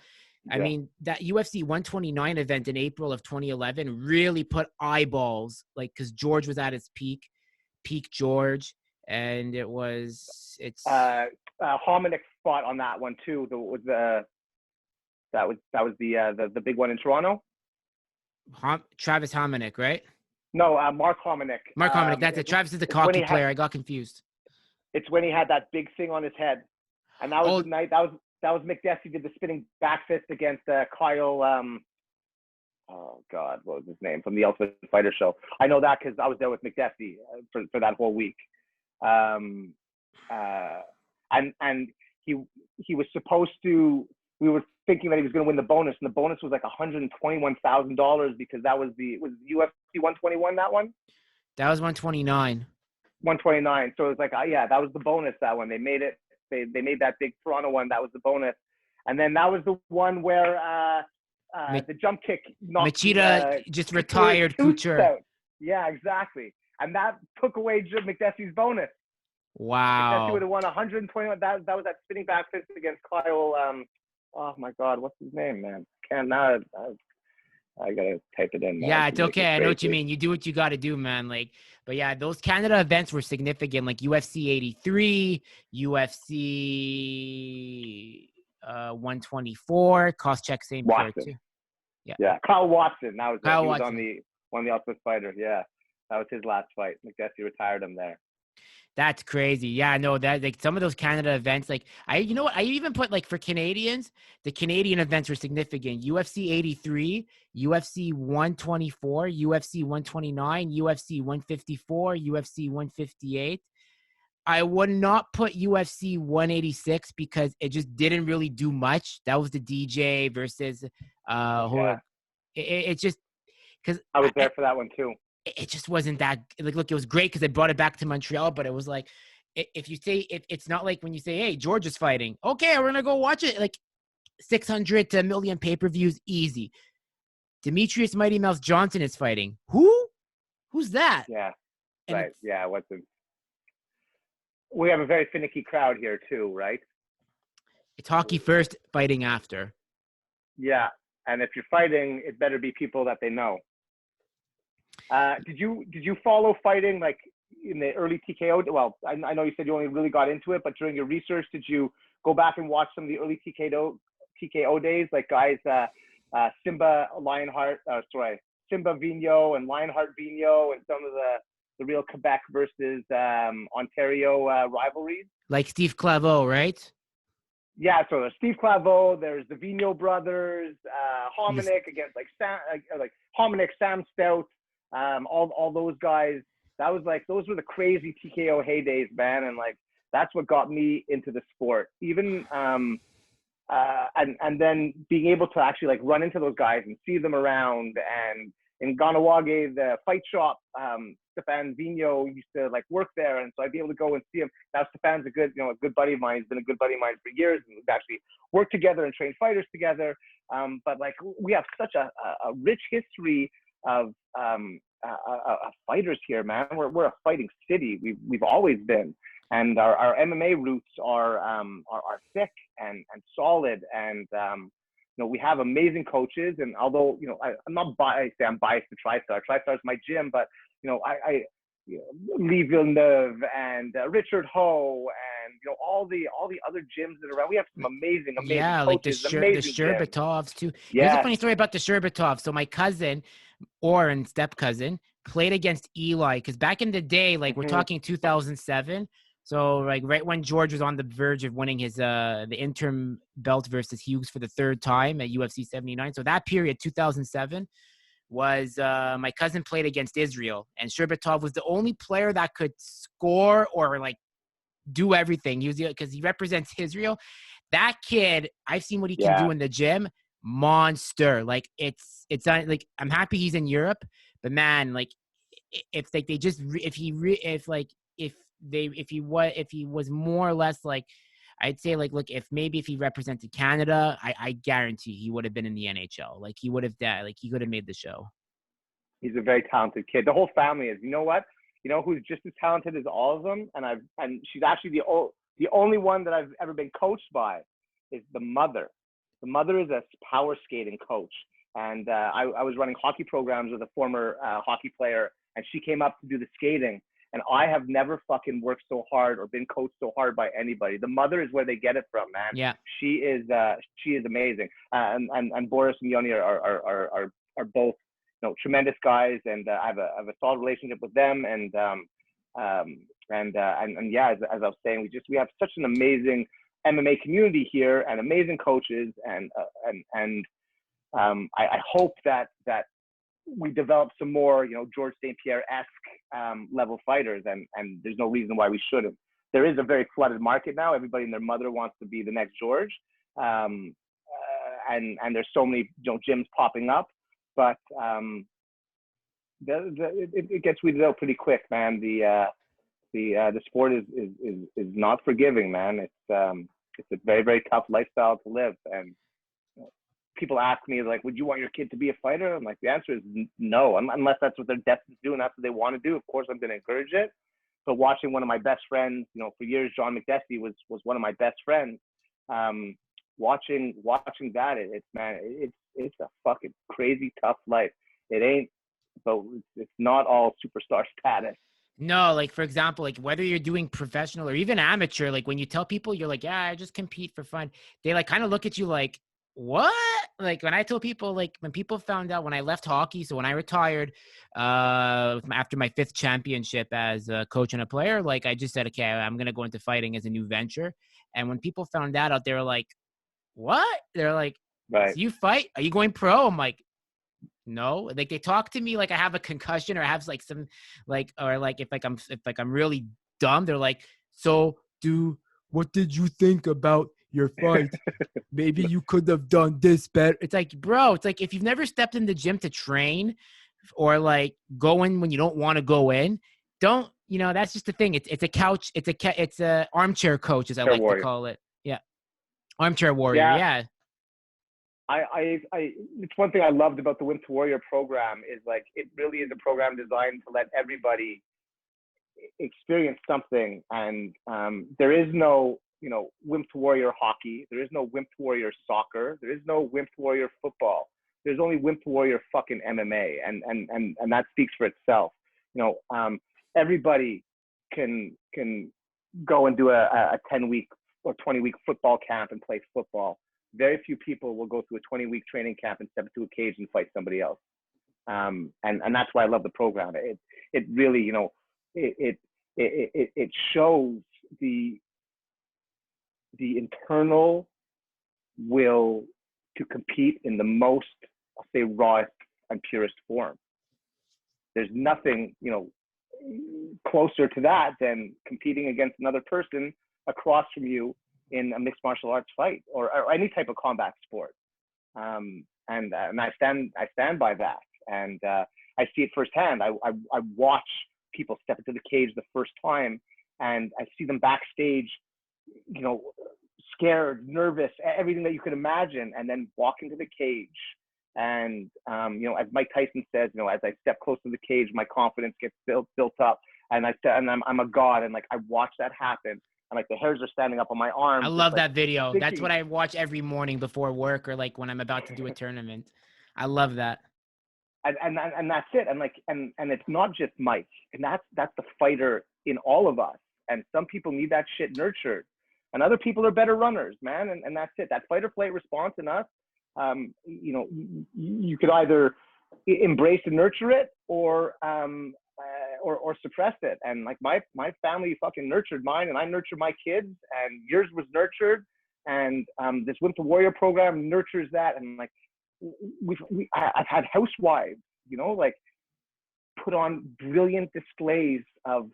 I mean, that UFC 129 event in April of 2011 really put eyeballs, like, because George was at his peak George. And Hominick fought on that one too. That was the big one in Toronto. Travis Hominick, right? No, Mark Hominick. Mark Hominick, that's it. Travis is the hockey player. I got confused. It's when he had that big thing on his head, and that was the night. That was McDessie did the spinning back fist against Kyle. Oh God, what was his name from the Ultimate Fighter show? I know that because I was there with McDessie for that whole week. And he was supposed to. We were thinking that he was going to win the bonus, and the bonus was like $121,000 because that was was UFC 121 that one. That was 129. 129. So it was like, yeah, that was the bonus. That one they made it. They made that big Toronto one. That was the bonus, and then that was the one where the jump kick knocked Machida just retired Couture. Out. Yeah, exactly, and that took away Jim McDessie's bonus. Wow. McDessie would have won 121. That was that spinning back fist against Kyle. Oh my God, what's his name, man? Can't now. I gotta type it in. Yeah, it's okay. I know what you mean. You do what you got to do, man. Like, but yeah, those Canada events were significant. Like UFC 83, UFC 124, Koscheck same period too. Yeah, Kyle Watson. That was Kyle he Watson. Was on one of the Ultimate Fighter. Yeah, that was his last fight. McDessie retired him there. That's crazy. Yeah, no, that like some of those Canada events, like you know what? I even put like for Canadians, the Canadian events were significant. UFC 83, UFC 124, UFC 129, UFC 154, UFC 158. I would not put UFC 186 because it just didn't really do much. That was the DJ versus it just because I was there for that one too. It just wasn't that like. Look, it was great because they brought it back to Montreal, but it was like if you say it's not like when you say, "Hey, George is fighting," okay, we're gonna go watch it. Like 600 to 1 million pay-per-views, easy. Demetrius Mighty Mouse Johnson is fighting. Who's that? Yeah, and right. Yeah, we have a very finicky crowd here too, right? It's hockey first, fighting after. Yeah, and if you're fighting, it better be people that they know. Did you follow fighting like in the early TKO? Well, I know you said you only really got into it, but during your research, did you go back and watch some of the early TKO days, like guys Simba Vigneault and Lionheart Vigneault and some of the real Quebec versus Ontario rivalries? Like Steve Claveau, right? Yeah, so there's Steve Claveau, there's the Vigneault brothers, Hominick against like Hominick, Sam Stout. All those guys, that was like, those were the crazy TKO heydays, man. And like, that's what got me into the sport. Even, and then being able to actually like run into those guys and see them around. And in Ganawage, the fight shop, Stéphane Vigneault used to like work there. And so I'd be able to go and see him. Now Stéphane's a good buddy of mine. He's been a good buddy of mine for years. And we've actually worked together and trained fighters together. But like, we have such a rich history of fighters here, man. We're a fighting city. We've always been, and our MMA roots are thick and solid. And we have amazing coaches. And although I'm not biased, I'm biased to Tristar. Tristar is my gym, but I Lee Villeneuve and Richard Ho and all the other gyms that are around. We have some amazing coaches, like the Sherbatovs too. Yeah. Here's a funny story about the Sherbatovs. So my cousin, Oren, step cousin, played against Eli because back in the day, like we're talking 2007. So like right when George was on the verge of winning his the interim belt versus Hughes for the third time at UFC 79. So that period, 2007. Was my cousin played against Israel, and Sherbatov was the only player that could score or like do everything. He was because he represents Israel. That kid, I've seen what he can do in the gym. Monster. Like it's not like I'm happy he's in Europe, but man, like if he was more or less like. I'd say like, look, if he represented Canada, I guarantee he would have been in the NHL. Like he would have he could have made the show. He's a very talented kid. The whole family is. You know what? Who's just as talented as all of them, and she's actually the only one that I've ever been coached by is the mother. The mother is a power skating coach, and I was running hockey programs with a former hockey player, and she came up to do the skating. And I have never fucking worked so hard or been coached so hard by anybody. The mother is where they get it from, man. Yeah. She is amazing. And Boris and Yoni are both tremendous guys, and I have a solid relationship with them. And yeah, as I was saying, we have such an amazing MMA community here and amazing coaches, and I hope that we develop some more, George St. Pierre-esque level fighters, and there's no reason why we shouldn't. there is a very flooded market now. Everybody and their mother wants to be the next George. And there's so many, you know, gyms popping up, but it gets weeded out pretty quick, man. The sport is not forgiving, man. It's a very, very tough lifestyle to live. And people ask me, like, would you want your kid to be a fighter? I'm like, the answer is no, unless that's what they're destined to do and that's what they want to do. Of course, I'm going to encourage it. But watching one of my best friends, you know, for years, John McDessie was one of my best friends. Watching that, it's a fucking crazy tough life. It ain't, but it's not all superstar status. No, like, for example, like whether you're doing professional or even amateur, like when you tell people you're like, yeah, I just compete for fun, they like kind of look at you like, what? Like when I told people, like when people found out when I left hockey, so when I retired after my 5th championship as a coach and a player, like I just said, okay, I'm going to go into fighting as a new venture. And when people found that out, they were like, what? They're like, right. So you fight? Are you going pro? I'm like, no. Like they talk to me like I have a concussion or I have like some like, or like if I'm really dumb, they're like, so what did you think about your fight? Maybe you could have done this better. It's like, bro, it's like if you've never stepped in the gym to train or like go in when you don't want to go in, don't, you know, that's just the thing. It's a couch. It's a armchair coach, as I like to call it. Yeah. Armchair warrior. Yeah. It's one thing I loved about the Wimp to Warrior program is like, it really is a program designed to let everybody experience something. And there is no, you know, Wimp to Warrior hockey. There is no Wimp to Warrior soccer. There is no Wimp to Warrior football. There's only Wimp to Warrior fucking MMA. And that speaks for itself. You know, everybody can go and do a 10-week or 20-week football camp and play football. Very few people will go through a 20-week training camp and step into a cage and fight somebody else. And that's why I love the program. It really, you know, it shows the internal will to compete in the most, I'll say, rawest and purest form. There's nothing, you know, closer to that than competing against another person across from you in a mixed martial arts fight or any type of combat sport. And I stand by that. And I see it firsthand. I watch people step into the cage the first time, and I see them backstage, you know, scared, nervous, everything that you could imagine, and then walk into the cage. And you know, as Mike Tyson says, you know, as I step close to the cage, my confidence gets built up, and I'm a god. And like I watch that happen, and like the hairs are standing up on my arms. I love like, that video. thinking, that's what I watch every morning before work or like when I'm about to do a tournament. I love that. And that's it. And like and it's not just Mike, and that's the fighter in all of us. And some people need that shit nurtured, and other people are better runners, man. And that's it. That fight or flight response in us, you know, you could either embrace and nurture it or suppress it. And like my family fucking nurtured mine, and I nurtured my kids, and yours was nurtured. And this Wimp to Warrior program nurtures that. And like I've had housewives, you know, like put on brilliant displays of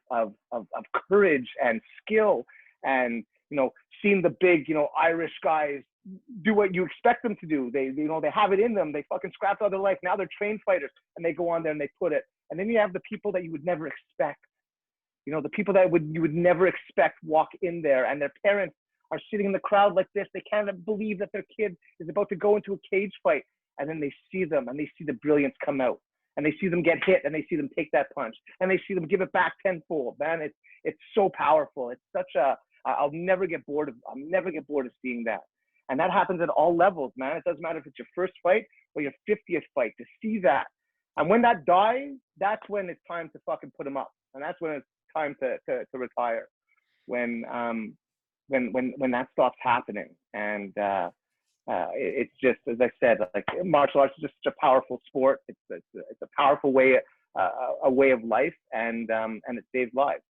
courage and skill, and you know, seeing the big, you know, Irish guys do what you expect them to do. They you know, they have it in them. They fucking scrapped all their life. Now they're trained fighters, and they go on there and they put it. And then you have the people that you would never expect. You know, the people that you would never expect walk in there, and their parents are sitting in the crowd like this. They can't believe that their kid is about to go into a cage fight. And then they see them, and they see the brilliance come out, and they see them get hit, and they see them take that punch, and they see them give it back tenfold. Man, it's so powerful. It's such a, I'll never get bored of seeing that. And that happens at all levels, man. It doesn't matter if it's your first fight or your 50th fight, to see that. And when that dies, that's when it's time to fucking put them up. And that's when it's time to retire. When that stops happening. And it's just, as I said, like martial arts is just such a powerful sport. It's a powerful way, a way of life, and it saves lives.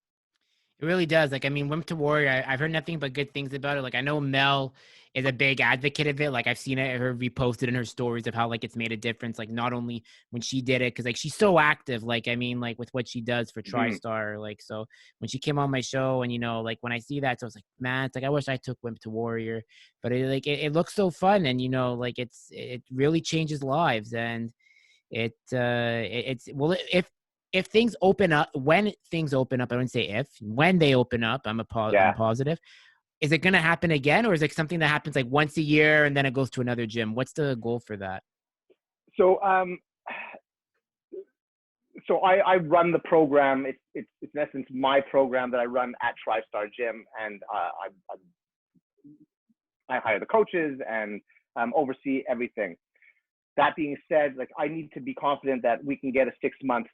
It really does. Like, I mean, Wimp to Warrior, I've heard nothing but good things about it. Like, I know Mel is a big advocate of it. Like, I've seen it, her reposted in her stories of how, like, it's made a difference. Like, not only when she did it, because, like, she's so active. Like, I mean, like, with what she does for Mhm. TriStar. Like, so when she came on my show and, you know, like, when I see that, so I was like, man, it's like, I wish I took Wimp to Warrior. But, it looks so fun. And, you know, like, it really changes lives. And, it's well, if things open up, when things open up, I wouldn't say if, when they open up, I'm Yeah. positive. Is it going to happen again, or is it something that happens like once a year and then it goes to another gym? What's the goal for that? So so I run the program. It's in essence my program that I run at TriStar Gym, and I hire the coaches and oversee everything. That being said, like I need to be confident that we can get a 6-month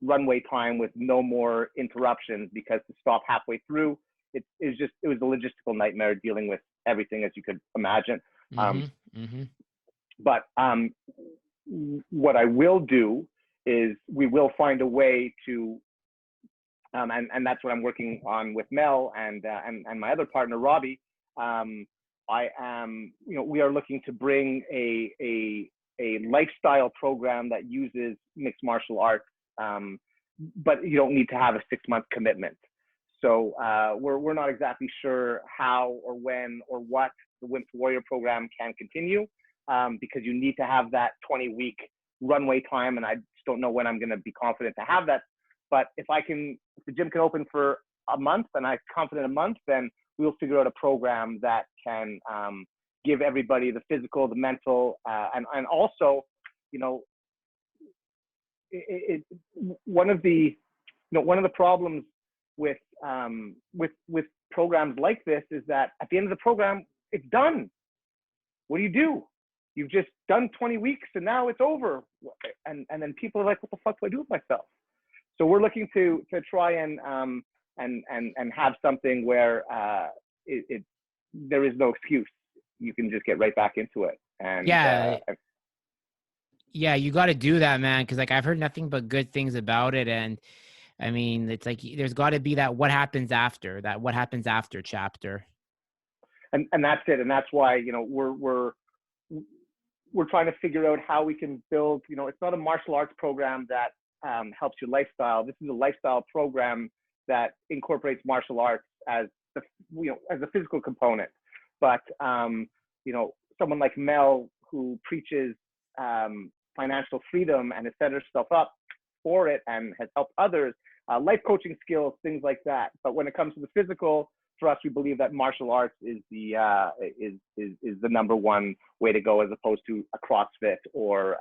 runway time with no more interruptions, because to stop halfway through, it was a logistical nightmare dealing with everything, as you could imagine. Um, Mm-hmm. Mm-hmm. but what I will do is we will find a way to, and that's what I'm working on with Mel and my other partner Robbie. I am, you know, we are looking to bring a lifestyle program that uses mixed martial arts, but you don't need to have a 6-month commitment. So we're not exactly sure how or when or what the Wimp Warrior program can continue, because you need to have that 20-week runway time, and I just don't know when I'm going to be confident to have that. But if the gym can open for a month, and I'm confident a month, then we'll figure out a program that can give everybody the physical, the mental, and also, you know, one of the problems with programs like this is that at the end of the program, it's done. What do? You've just done 20 weeks and now it's over. And then people are like, what the fuck do I do with myself? So we're looking to try and have something where there is no excuse. You can just get right back into it. And Yeah, you got to do that, man. Because like I've heard nothing but good things about it, and I mean, it's like there's got to be that what happens after chapter. and that's it. And that's why, you know, we're trying to figure out how we can build, you know, it's not a martial arts program that helps your lifestyle. This is a lifestyle program that incorporates martial arts as as a physical component. But you know, someone like Mel, who preaches financial freedom and has set herself up for it and has helped others, life coaching skills, things like that. But when it comes to the physical, for us, we believe that martial arts is the number one way to go, as opposed to a CrossFit or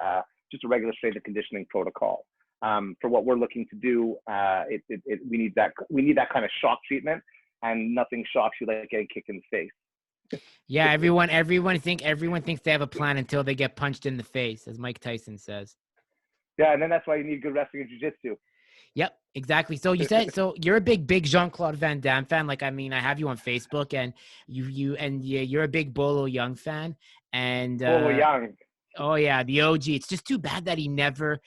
just a regular strength and conditioning protocol. For what we're looking to do, we need that kind of shock treatment, and nothing shocks you like getting kicked in the face. Yeah, everyone thinks they have a plan until they get punched in the face, as Mike Tyson says. Yeah, and then that's why you need good wrestling and jiu-jitsu. Yep, exactly. So you said, so you're a big Jean-Claude Van Damme fan. Like, I mean, I have you on Facebook, and you're a big Bolo Young fan. And Bolo Young. Oh yeah, the OG. It's just too bad that he never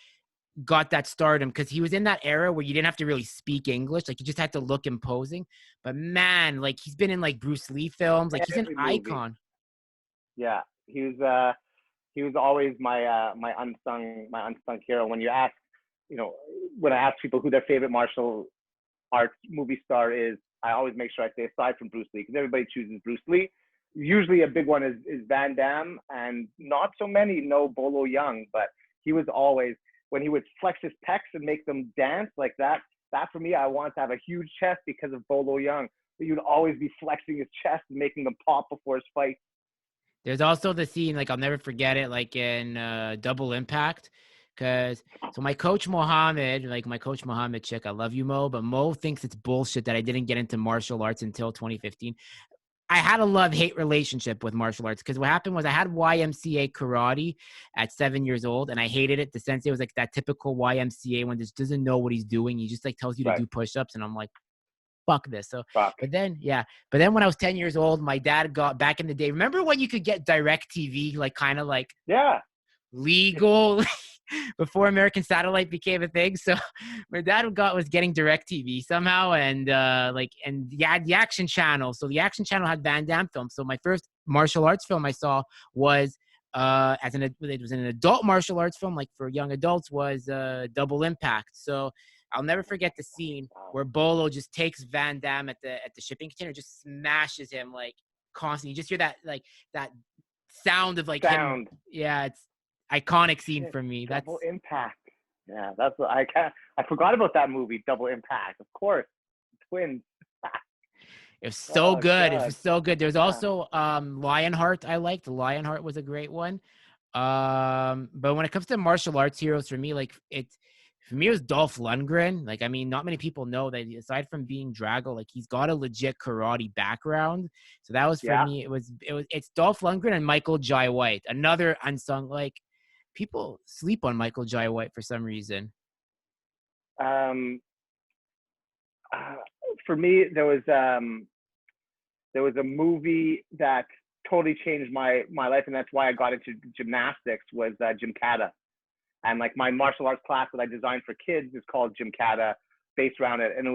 got that stardom, because he was in that era where you didn't have to really speak English. Like, you just had to look imposing. But man, like, he's been in like Bruce Lee films. Like, he's an icon. Yeah, he was always my unsung hero. When you ask, you know, when I ask people who their favorite martial arts movie star is, I always make sure I say aside from Bruce Lee, because everybody chooses Bruce Lee. Usually a big one is Van Damme, and not so many know Bolo Young, but he was always, when he would flex his pecs and make them dance like that, that for me, I want to have a huge chest because of Bolo Young. He would always be flexing his chest and making them pop before his fight. There's also the scene, like, I'll never forget it, like in Double Impact. So my coach Mohammed, chick, I love you, Mo, but Mo thinks it's bullshit that I didn't get into martial arts until 2015. I had a love-hate relationship with martial arts, because what happened was I had YMCA karate at 7 years old, and I hated it. The sensei was like that typical YMCA one, just doesn't know what he's doing. He just like tells you to do push-ups, and I'm like, fuck this. So, but then when I was 10 years old, my dad got, back in the day, remember when you could get direct TV, like kind of like legal? before American Satellite became a thing. So my dad was getting DirecTV somehow, and the Action Channel. So the Action Channel had Van Damme films. So my first martial arts film I saw was it was an adult martial arts film, like for young adults, was Double Impact. So I'll never forget the scene where Bolo just takes Van Damme at the shipping container, just smashes him like constantly. You just hear that sound of like him. Yeah, it's iconic scene for me. Double Impact. Yeah, that's what I forgot about that movie, Double Impact. Of course, twins. It was so good. God. It was so good. There's also Lionheart. I liked Lionheart was a great one. But when it comes to martial arts heroes, for me, it was Dolph Lundgren. Like, I mean, not many people know that aside from being Drago, like he's got a legit karate background. So that was for me. It's Dolph Lundgren and Michael Jai White, another unsung. Like, people sleep on Michael Jai White for some reason. For me, there was a movie that totally changed my life, and that's why I got into gymnastics. Was Gymkata. And like my martial arts class that I designed for kids is called Gymkata, based around it. And he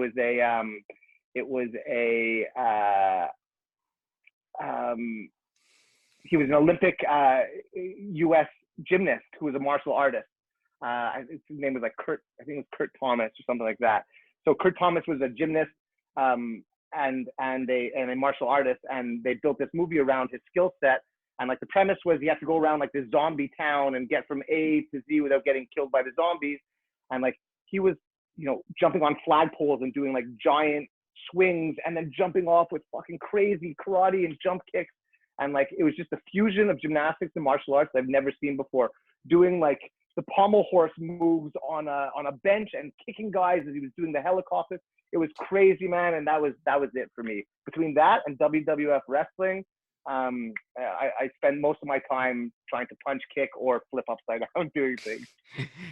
was an Olympic U.S. gymnast who was a martial artist. His name was like Kurt Thomas or something like that. So Kurt Thomas was a gymnast and a martial artist, and they built this movie around his skill set. And like the premise was he had to go around like this zombie town and get from A to Z without getting killed by the zombies. And like he was, jumping on flagpoles and doing like giant swings and then jumping off with fucking crazy karate and jump kicks. And like it was just a fusion of gymnastics and martial arts I've never seen before. Doing like the pommel horse moves on a bench and kicking guys as he was doing the helicopter. It was crazy, man. And that was it for me. Between that and WWF wrestling, I spend most of my time trying to punch, kick, or flip upside down doing things.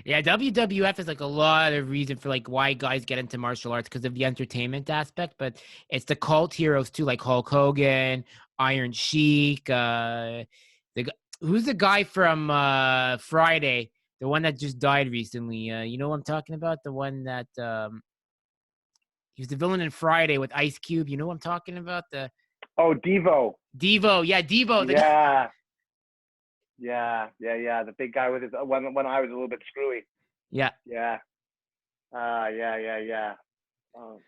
Yeah, WWF is like a lot of reason for like why guys get into martial arts because of the entertainment aspect, but it's the cult heroes too, like Hulk Hogan, Iron Sheik. Who's the guy from Friday? The one that just died recently. You know what I'm talking about? The one that he was the villain in Friday with Ice Cube. You know what I'm talking about? Devo. Yeah, Devo. Yeah. The big guy with his when I was a little bit screwy. Yeah. Yeah. Oh,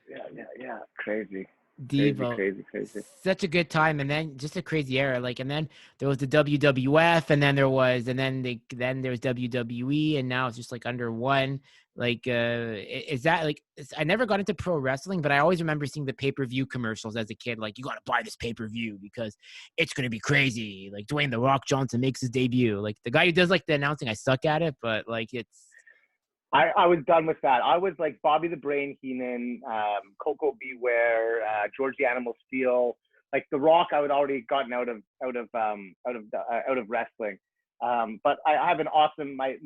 yeah. Crazy. Devo. Crazy. Such a good time, and then just a crazy era. Like, and then there was the WWF, and then there was WWE, and now it's just like under one. Like, is that like? I never got into pro wrestling, but I always remember seeing the pay-per-view commercials as a kid. Like, you got to buy this pay-per-view because it's gonna be crazy. Like, Dwayne "The Rock" Johnson makes his debut. Like, the guy who does like the announcing, I suck at it, but like it's. I was done with that. I was like Bobby the Brain Heenan, Coco Beware, George the Animal Steel. Like The Rock, I would already gotten out of wrestling. But I have an awesome my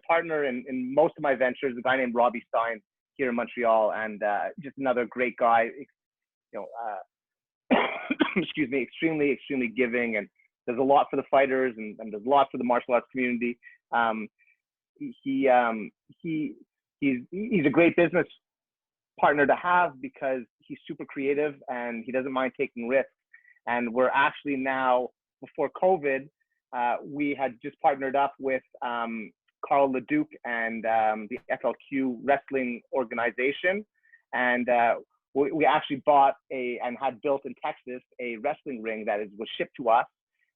partner in most of my ventures, a guy named Robbie Stein here in Montreal, and just another great guy. Excuse me, extremely giving, and does a lot for the fighters and does a lot for the martial arts community. He's a great business partner to have because he's super creative and he doesn't mind taking risks. And we're actually now, before COVID, we had just partnered up with Carl Leduc and the FLQ wrestling organization. And we actually bought and had built in Texas a wrestling ring that was shipped to us.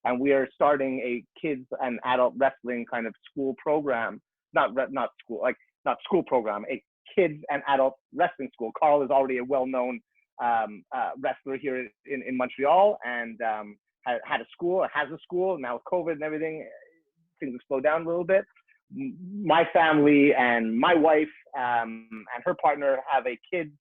And we are starting a kids and adult wrestling kind of school program. Not school program, a kids and adult wrestling school. Carl is already a well-known wrestler here in Montreal, and has a school. Now with COVID and everything, things have slowed down a little bit. My family and my wife and her partner have a kids.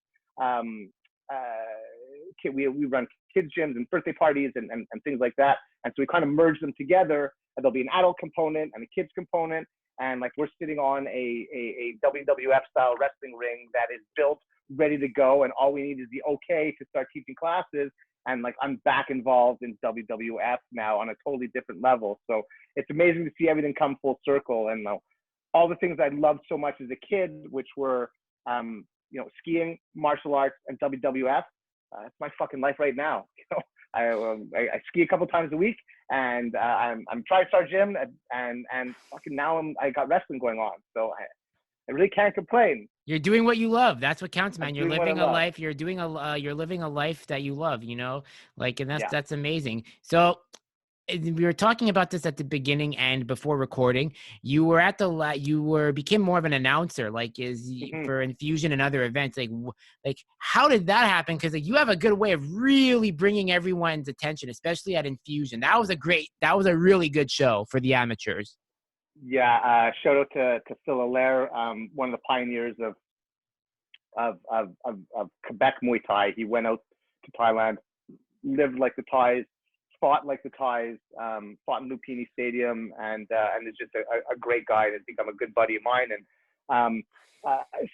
We run kids gyms and birthday parties and things like that. And so we kind of merge them together, and there'll be an adult component and a kids component. And like we're sitting on a WWF style wrestling ring that is built, ready to go, and all we need is the okay to start teaching classes. And like I'm back involved in WWF now on a totally different level. So it's amazing to see everything come full circle. And all the things I loved so much as a kid, which were, you know, skiing, martial arts, and WWF. It's my fucking life right now. You know, I ski a couple times a week, and I'm Tristar Gym, and fucking now I got wrestling going on. So I really can't complain. You're doing what you love. That's what counts, man. I'm You're doing what I living a love. life. You're doing you're living a life that you love, you know, like, and Yeah. that's amazing. So we were talking about this at the beginning and before recording. You were at became more of an announcer, like for Infusion and other events. Like how did that happen? Because like, you have a good way of really bringing everyone's attention, especially at Infusion. That was a really good show for the amateurs. Yeah, shout out to Phil Allaire, one of the pioneers of Quebec Muay Thai. He went out to Thailand, lived like the Thais, fought like the Thais, fought in Lupini Stadium, and is just a great guy. And has become a good buddy of mine. And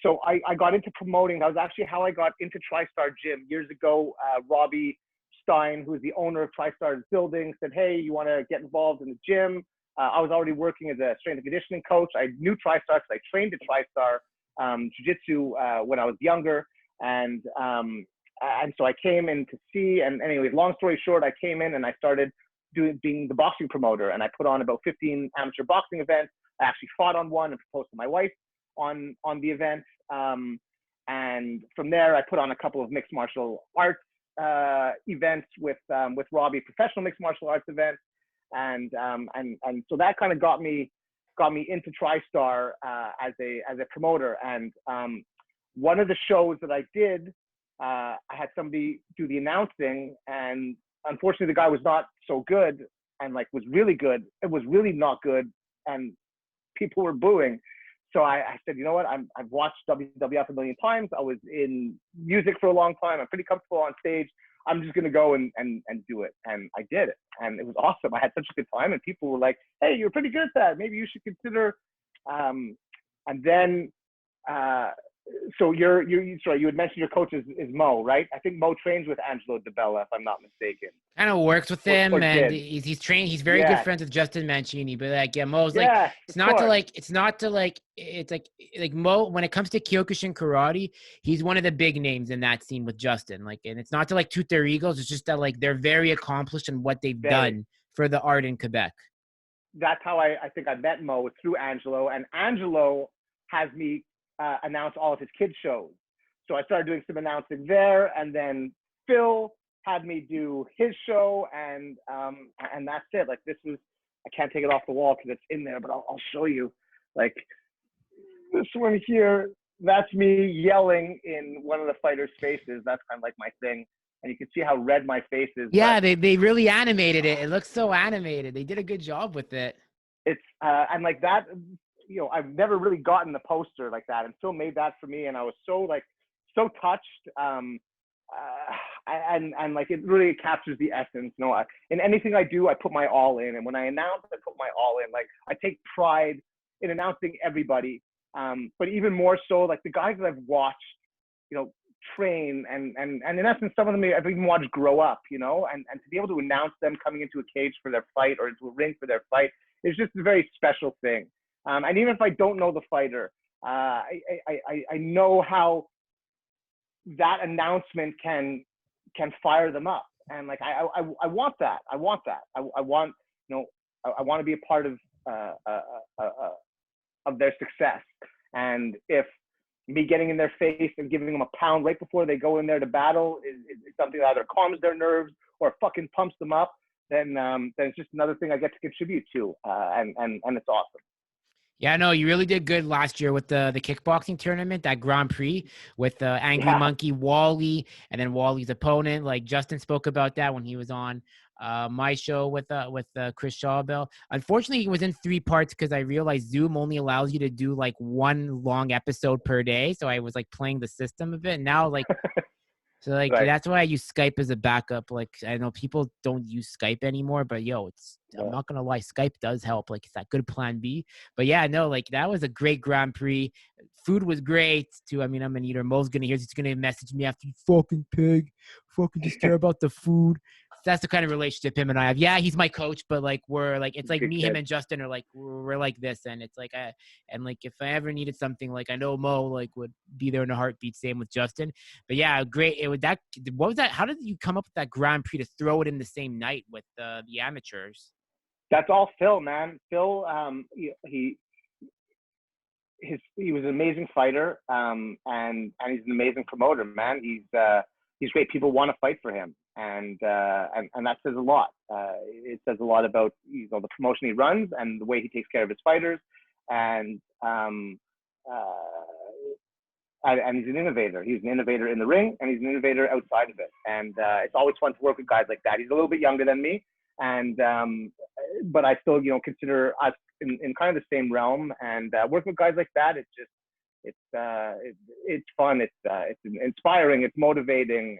so I got into promoting. That was actually how I got into Tristar Gym years ago. Robbie Stein, who is the owner of Tristar's building, said, "Hey, you want to get involved in the gym?" I was already working as a strength and conditioning coach. I knew Tristar because I trained at Tristar Jiu-Jitsu when I was younger. And so I came in to see, and anyways, long story short, I came in and I started being the boxing promoter, and I put on about 15 amateur boxing events. I actually fought on one and proposed to my wife on the event. And from there, I put on a couple of mixed martial arts events with Robbie, professional mixed martial arts events. And so that kind of got me into Tristar as a promoter. And one of the shows that I did, I had somebody do the announcing, and unfortunately the guy was not so good, and like was really good. It was really not good, and people were booing. So I said, you know what? I've watched WWF a million times. I was in music for a long time. I'm pretty comfortable on stage. I'm just gonna go and do it. And I did it, and it was awesome. I had such a good time, and people were like, "Hey, you're pretty good at that. Maybe you should consider." And then, so sorry, you had mentioned your coach is Mo, right? I think Mo trains with Angelo DeBella, if I'm not mistaken. Kind of works with him, or and did. he's trained. He's very good friends with Justin Mancini. But like, yeah, Mo's like, Yes, it's like Mo. When it comes to Kyokushin karate, he's one of the big names in that scene with Justin. Like, and it's not to like toot their egos. It's just that like they're very accomplished in what they've done for the art in Quebec. That's how I think I met Mo, through Angelo, and Angelo has me announce all of his kids shows. So I started doing some announcing there, and then Phil had me do his show, and that's it. Like, this was, I can't take it off the wall because it's in there, but I'll show you. Like, this one here, that's me yelling in one of the fighters' faces. That's kind of like my thing. And you can see how red my face is. Yeah, they really animated it. It looks so animated. They did a good job with it. It's and like that, you know, I've never really gotten the poster like that, and Phil made that for me, and I was so touched. And like, it really captures the essence. You know, in anything I do, I put my all in, and when I announce, I put my all in. Like, I take pride in announcing everybody, but even more so, like the guys that I've watched, you know, train and in essence, some of them I've even watched grow up, you know, and to be able to announce them coming into a cage for their fight or into a ring for their fight is just a very special thing. And even if I don't know the fighter, I know how that announcement can fire them up, and like I want that. I want, you know, I want to be a part of their success. And if me getting in their face and giving them a pound right before they go in there to battle is something that either calms their nerves or fucking pumps them up, then it's just another thing I get to contribute to, and it's awesome. Yeah, no, you really did good last year with the kickboxing tournament, that Grand Prix with Angry Monkey Wally, and then Wally's opponent. Like, Justin spoke about that when he was on my show with Chris Shawbell. Unfortunately, it was in 3 parts because I realized Zoom only allows you to do like 1 long episode per day. So I was like playing the system of it. And now like, so like, right. That's why I use Skype as a backup. Like, I know people don't use Skype anymore, but I'm not going to lie, Skype does help. Like, it's that good plan B. But yeah, no, like, that was a great Grand Prix. Food was great too. I mean, I'm an eater. Mo's going to hear, he's going to message me after, "You fucking pig. Fucking just care about the food." that's the kind of relationship him and I have. Yeah, he's my coach, but like we're like it's like Good me, kid. him, and Justin are like we're like this, and it's like and like if I ever needed something, like I know Mo like would be there in a heartbeat. Same with Justin. But yeah, great. It would that. What was that? How did you come up with that Grand Prix to throw it in the same night with the amateurs? That's all Phil, man. Phil, he was an amazing fighter, and he's an amazing promoter, man. He's great. People want to fight for him, and that says a lot. It says a lot about the promotion he runs and the way he takes care of his fighters, and he's an innovator. He's an innovator in the ring, and he's an innovator outside of it. And it's always fun to work with guys like that. He's a little bit younger than me, and but I still consider us in kind of the same realm. And working with guys like that, it's fun. It's inspiring. It's motivating,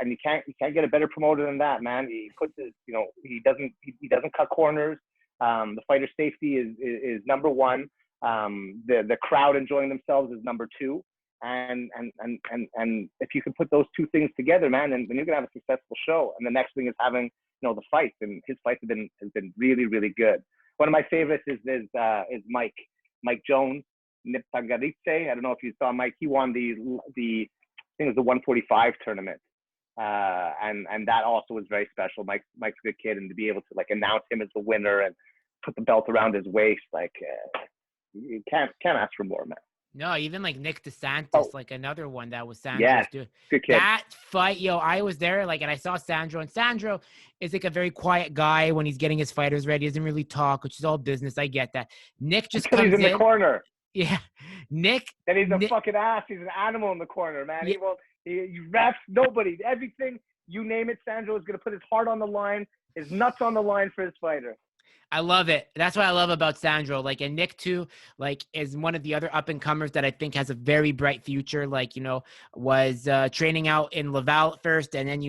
and you can't get a better promoter than that, man. He puts his, he doesn't cut corners. The fighter safety is number one. The crowd enjoying themselves is number two. And if you can put those two things together, man, then you're gonna have a successful show. And the next thing is having the fights, and his fights have been really, really good. One of my favorites is Mike Jones, Nipagaritse. I don't know if you saw Mike. He won the I think it was the 145 tournament, and that also was very special. Mike's a good kid, and to be able to like announce him as the winner and put the belt around his waist, like you can't ask for more, man. No, even like Nick DeSantis, like another one that was Sandro's yes, doing. good kid. That fight, I was there, like, and I saw Sandro, and Sandro is like a very quiet guy when he's getting his fighters ready. He doesn't really talk, which is all business. I get that. Nick just comes in the corner. Yeah, Nick. And he's a fucking ass. He's an animal in the corner, man. Yeah. He refs nobody. Everything, you name it, Sandro is going to put his heart on the line, his nuts on the line for his fighter. I love it. That's what I love about Sandro. Like, and Nick too, like, is one of the other up and comers that I think has a very bright future. Like, was training out in Laval at first, and then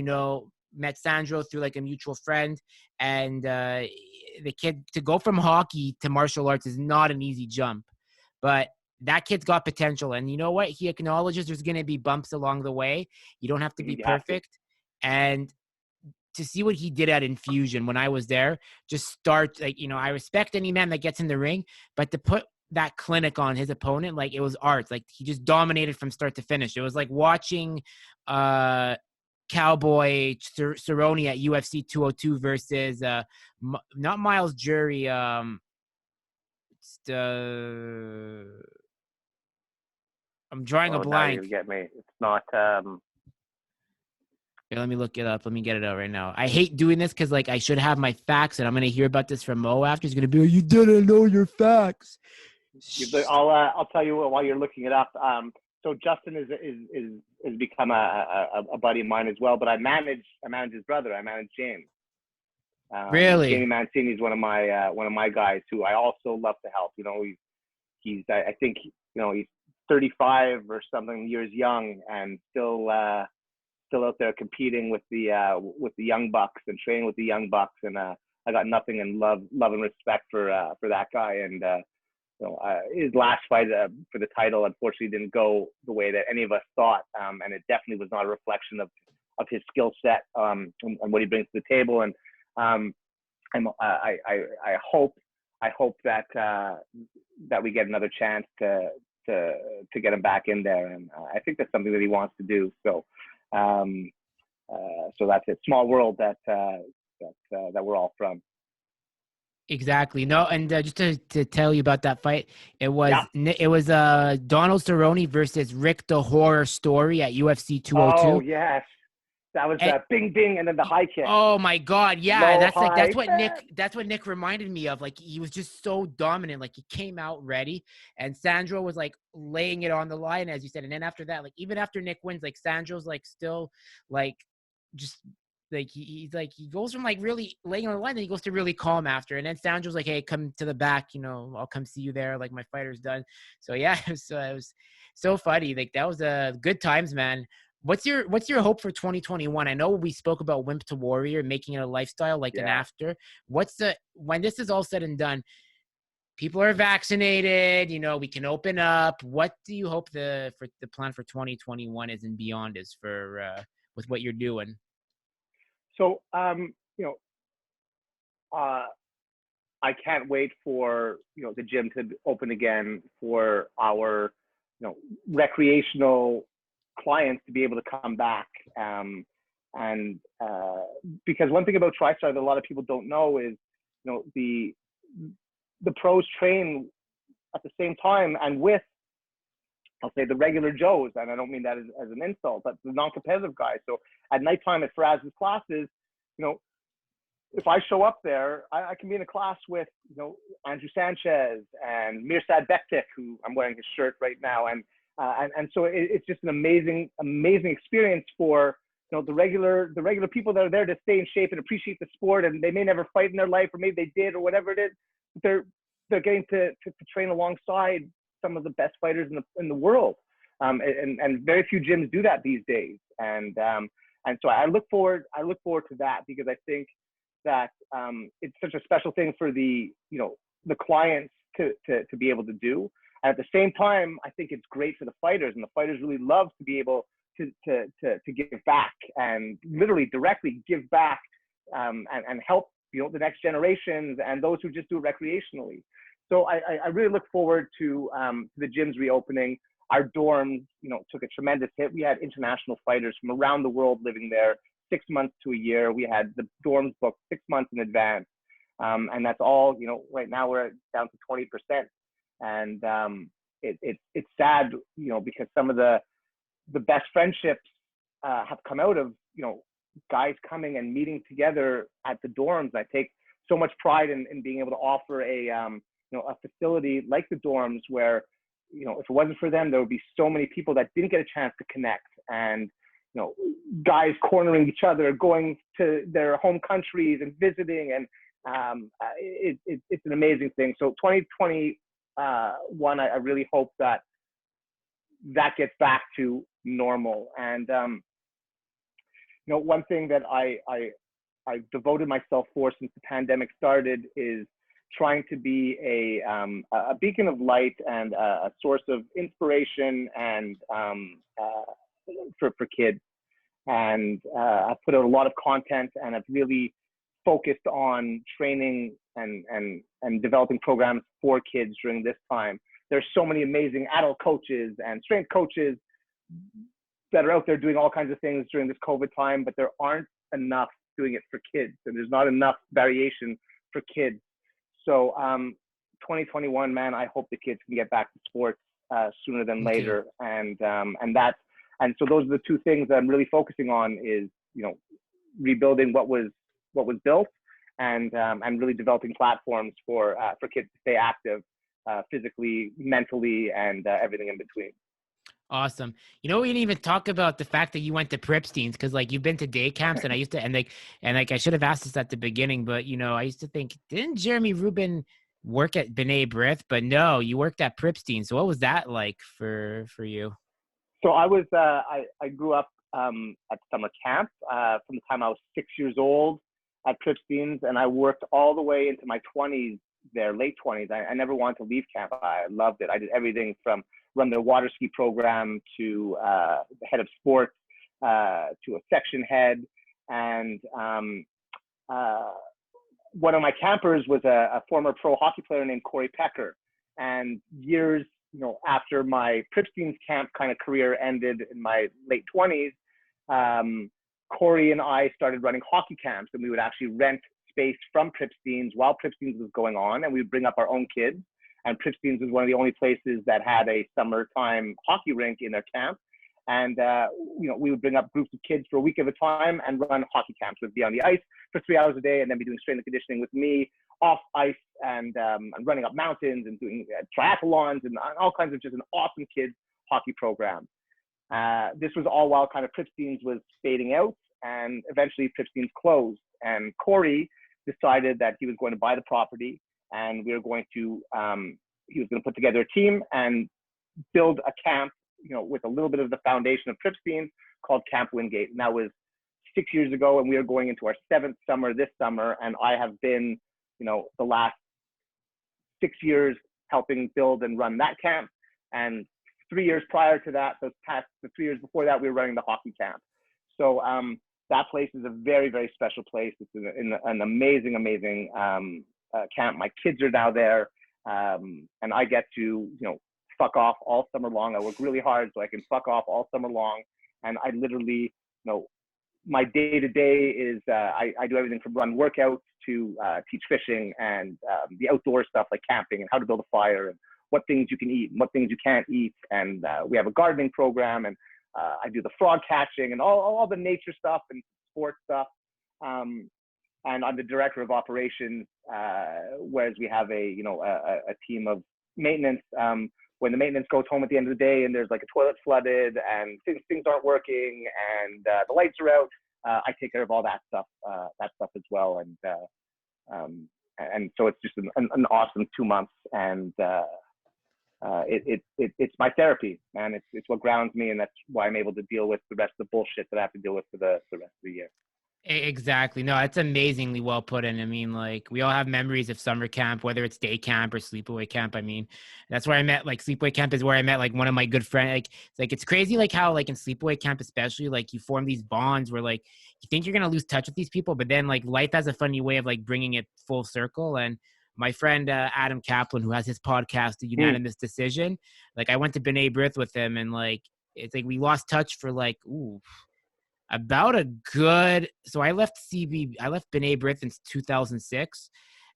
met Sandro through like a mutual friend. And the kid, to go from hockey to martial arts is not an easy jump, but that kid's got potential. And you know what? He acknowledges there's going to be bumps along the way. You don't have to be perfect. And to see what he did at Infusion when I was there, just start like, I respect any man that gets in the ring, but to put that clinic on his opponent, like it was art. Like he just dominated from start to finish. It was like watching Cowboy Cerrone at UFC 202 versus not Miles Jury. I'm drawing a blank. You get me. It's not. Here, let me look it up. Let me get it out right now. I hate doing this because, like, I should have my facts, and I'm going to hear about this from Mo after. He's going to be like, you didn't know your facts. I'll tell you while you're looking it up. So Justin is become a buddy of mine as well, but I manage his brother. I manage James. Really? Jamie Mancini is one of my guys who I also love to help. He's I think he's 35 or something years young, and still out there competing with the young bucks and training with the young bucks, and I got nothing and love and respect for that guy. And his last fight for the title unfortunately didn't go the way that any of us thought, and it definitely was not a reflection of his skill set and what he brings to the table. And I hope that we get another chance to get him back in there, and I think that's something that he wants to do. So that's it. Small world that we're all from. Exactly. No, and just to tell you about that fight, it was Donald Cerrone versus Rick the Horror Story at UFC 202. Oh yes, that was bing bing, and then the high kick. Oh my God, yeah, that's what Nick reminded me of. Like he was just so dominant. Like he came out ready, and Sandro was like laying it on the line, as you said. And then after that, like even after Nick wins, like Sandro's like still like just. Like he's like he goes from like really laying on the line, then he goes to really calm after, and then Sandro's like, "Hey, come to the back, I'll come see you there. Like my fighter's done." So yeah, it was so funny. Like that was good times, man. What's your hope for 2021? I know we spoke about Wimp to Warrior, making it a lifestyle, like an after. When this is all said and done, people are vaccinated, we can open up. What do you hope the plan for 2021 is and beyond is for with what you're doing? So, I can't wait for, the gym to open again for our, recreational clients to be able to come back. And because one thing about Tristar that a lot of people don't know is, the pros train at the same time and with, I'll say, the regular Joes, and I don't mean that as an insult, but the non-competitive guys. So at nighttime at Faraz's classes, if I show up there, I can be in a class with, Andrew Sanchez and Mirsad Bektik, who I'm wearing his shirt right now. And so it's just an amazing experience for, the regular people that are there to stay in shape and appreciate the sport. And they may never fight in their life, or maybe they did, or whatever it is. They're getting to train alongside some of the best fighters in the world. And very few gyms do that these days. And so I look forward to that, because I think that it's such a special thing for the clients to be able to do. And at the same time, I think it's great for the fighters, and the fighters really love to be able to give back, and literally directly give back, and help the next generations and those who just do it recreationally. So I really look forward to the gyms reopening. Our dorms, took a tremendous hit. We had international fighters from around the world living there 6 months to a year. We had the dorms booked 6 months in advance. And that's all, right now we're down to 20%. And it's sad, because some of the best friendships have come out of, guys coming and meeting together at the dorms. I take so much pride in being able to offer a facility like the dorms where, if it wasn't for them, there would be so many people that didn't get a chance to connect. And guys cornering each other, going to their home countries and visiting, and it's an amazing thing. So 2021, I really hope that gets back to normal. And one thing that I've devoted myself for since the pandemic started is trying to be a beacon of light and a source of inspiration and for kids. And I've put out a lot of content, and I've really focused on training and developing programs for kids during this time. There's so many amazing adult coaches and strength coaches that are out there doing all kinds of things during this COVID time, but there aren't enough doing it for kids, and there's not enough variation for kids. So 2021, man, I hope the kids can get back to sports sooner than later. And so those are the two things that I'm really focusing on is, rebuilding what was built, and really developing platforms for kids to stay active physically, mentally, and everything in between. Awesome. We didn't even talk about the fact that you went to Pripstein's, because you've been to day camps, and I used to, and I should have asked this at the beginning, but I used to think, didn't Jeremy Rubin work at B'nai B'rith? But no, you worked at Pripstein. So what was that like for you? So I was I grew up at summer camp from the time I was 6 years old at Pripstein's, and I worked all the way into my 20s there, late 20s. I never wanted to leave camp. I loved it. I did everything from run their water ski program to the head of sports to a section head. And one of my campers was a former pro hockey player named Corey Pecker. And years after my Pripstein's camp kind of career ended in my late 20s, Corey and I started running hockey camps, and we would actually rent space from Pripstein's while Pripstein's was going on, and we would bring up our own kids. And Pripstein's was one of the only places that had a summertime hockey rink in their camp. And, we would bring up groups of kids for a week at a time and run hockey camps. We'd be on the ice for 3 hours a day, and then be doing strength and conditioning with me off ice, and running up mountains and doing triathlons and all kinds of just an awesome kids hockey program. This was all while kind of Pripstein's was fading out, and eventually Pripstein's closed. And Corey decided that he was going to buy the property, and we were going to, he was going to put together a team and build a camp, with a little bit of the foundation of Pripstein's, called Camp Wingate. And that was 6 years ago, and we are going into our 7th summer this summer. And I have been, the last 6 years helping build and run that camp. And 3 years prior to that, the 3 years before that, we were running the hockey camp. So that place is a very, very special place. It's in an amazing, amazing camp. My kids are now there, and I get to, fuck off all summer long. I work really hard so I can fuck off all summer long. And I literally, my day-to-day is I do everything from run workouts to teach fishing and the outdoor stuff like camping and how to build a fire and what things you can eat and what things you can't eat. And we have a gardening program, and I do the frog catching and all the nature stuff and sports stuff. And I'm the director of operations, whereas we have a team of maintenance. When the maintenance goes home at the end of the day and there's like a toilet flooded and things aren't working and the lights are out, I take care of all that stuff as well. And so it's just an awesome 2 months, and it's my therapy, man. It's what grounds me, and that's why I'm able to deal with the rest of the bullshit that I have to deal with for the rest of the year. Exactly. No, it's amazingly well put in. I mean, like, we all have memories of summer camp, whether it's day camp or sleepaway camp. I mean, that's where I met, like, sleepaway camp is where I met, like, one of my good friends. It's crazy, like, how, like, in sleepaway camp especially, like, you form these bonds where, like, you think you're going to lose touch with these people, but then, like, life has a funny way of, like, bringing it full circle. And my friend Adam Kaplan, who has his podcast, The Unanimous Decision, like, I went to B'nai B'rith with him, and, like, it's like we lost touch for, like, about a good, so I left B'nai B'rith in 2006.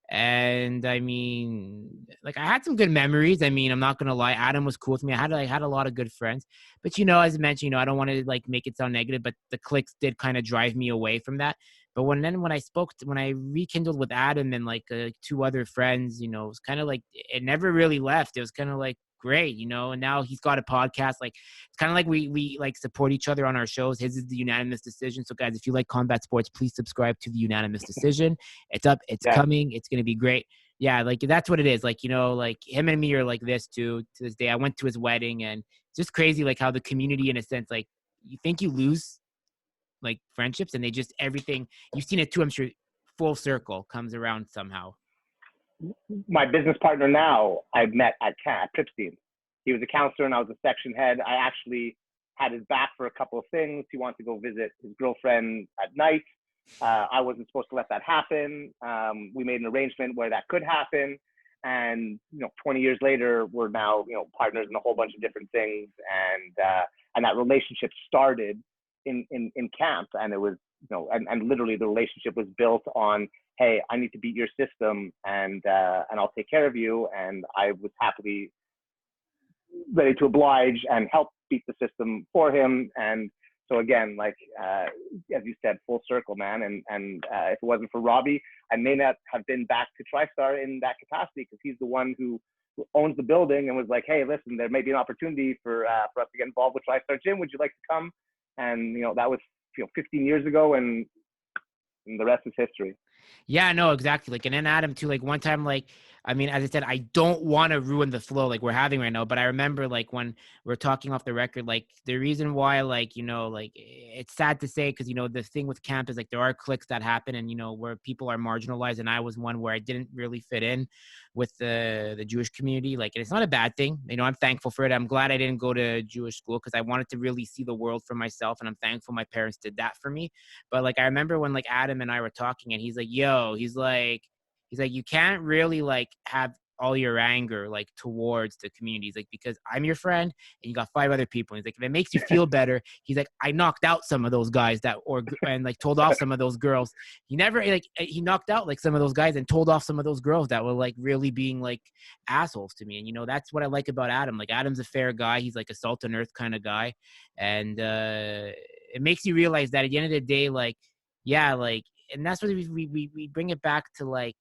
And I mean, like, I had some good memories. I mean, I'm not going to lie. Adam was cool with me. I had a lot of good friends, but, as I mentioned, I don't want to, like, make it sound negative, but the cliques did kind of drive me away from that. But when I rekindled with Adam and, like, 2 other friends, it was kind of like, it never really left. It was kind of like, great, and now he's got a podcast. Like, it's kind of like we like support each other on our shows. His is The Unanimous Decision. So guys, if you like combat sports, please subscribe to The Unanimous Decision. It's up, it's coming, it's going to be great. Yeah, like, that's what it is. Like, like, him and me are like this too, to this day. I went to his wedding, and it's just crazy, like, how the community, in a sense, like, you think you lose, like, friendships, and they just, everything, you've seen it too, I'm sure, full circle comes around somehow. My business partner now, I've met at Pripstein. He was a counselor and I was a section head. I actually had his back for a couple of things. He wanted to go visit his girlfriend at night. I wasn't supposed to let that happen. We made an arrangement where that could happen. And, 20 years later, we're now, partners in a whole bunch of different things. And that relationship started in camp. And it was, and literally the relationship was built on, hey, I need to beat your system, and I'll take care of you. And I was happily ready to oblige and help beat the system for him. And so again, like, as you said, full circle, man. And if it wasn't for Robbie, I may not have been back to Tristar in that capacity, because he's the one who owns the building and was like, hey, listen, there may be an opportunity for us to get involved with Tristar Gym. Would you like to come? And, that was 15 years ago, and the rest is history. Yeah, no, exactly. Like, and then Adam too, like, one time, like, I mean, as I said, I don't want to ruin the flow like we're having right now, but I remember, like, when we're talking off the record, like, the reason why, like, like, it's sad to say, because, the thing with camp is, like, there are cliques that happen, and, where people are marginalized, and I was one where I didn't really fit in with the Jewish community. Like, and it's not a bad thing. I'm thankful for it. I'm glad I didn't go to Jewish school, because I wanted to really see the world for myself, and I'm thankful my parents did that for me. But, like, I remember when, like, Adam and I were talking, and he's like, he's like, you can't really, like, have all your anger, like, towards the communities, like, because I'm your friend and you got 5 other people. And he's like, if it makes you feel better, he's like, I knocked out some of those guys and like told off some of those girls. He never, like, he knocked out, like, some of those guys and told off some of those girls that were, like, really being, like, assholes to me. And, that's what I like about Adam. Like, Adam's a fair guy. He's like a salt and earth kind of guy. And it makes you realize that at the end of the day, like, yeah, like, and that's what we bring it back to, like,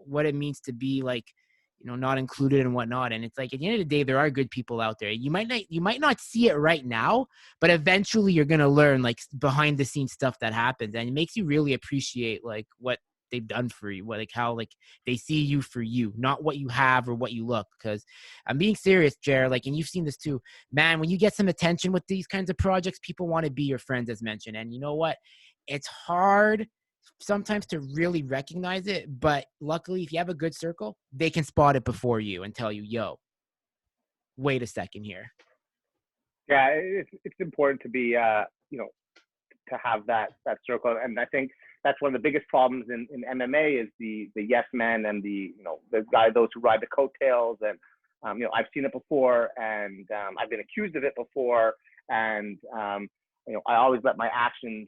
what it means to be, like, not included and whatnot. And it's like, at the end of the day, there are good people out there. You might not see it right now, but eventually you're going to learn, like, behind the scenes stuff that happens. And it makes you really appreciate, like, what they've done for you, like, how, like, they see you for you, not what you have or what you look. Because I'm being serious, Jer, like, and you've seen this too, man, when you get some attention with these kinds of projects, people want to be your friends, as mentioned. And you know what? It's hard sometimes to really recognize it, but luckily, if you have a good circle, they can spot it before you and tell you, yo, wait a second here. Yeah, it's important to be, to have that circle. And I think that's one of the biggest problems in MMA is the yes men and the those who ride the coattails. And I've seen it before, and I've been accused of it before. And I always let my actions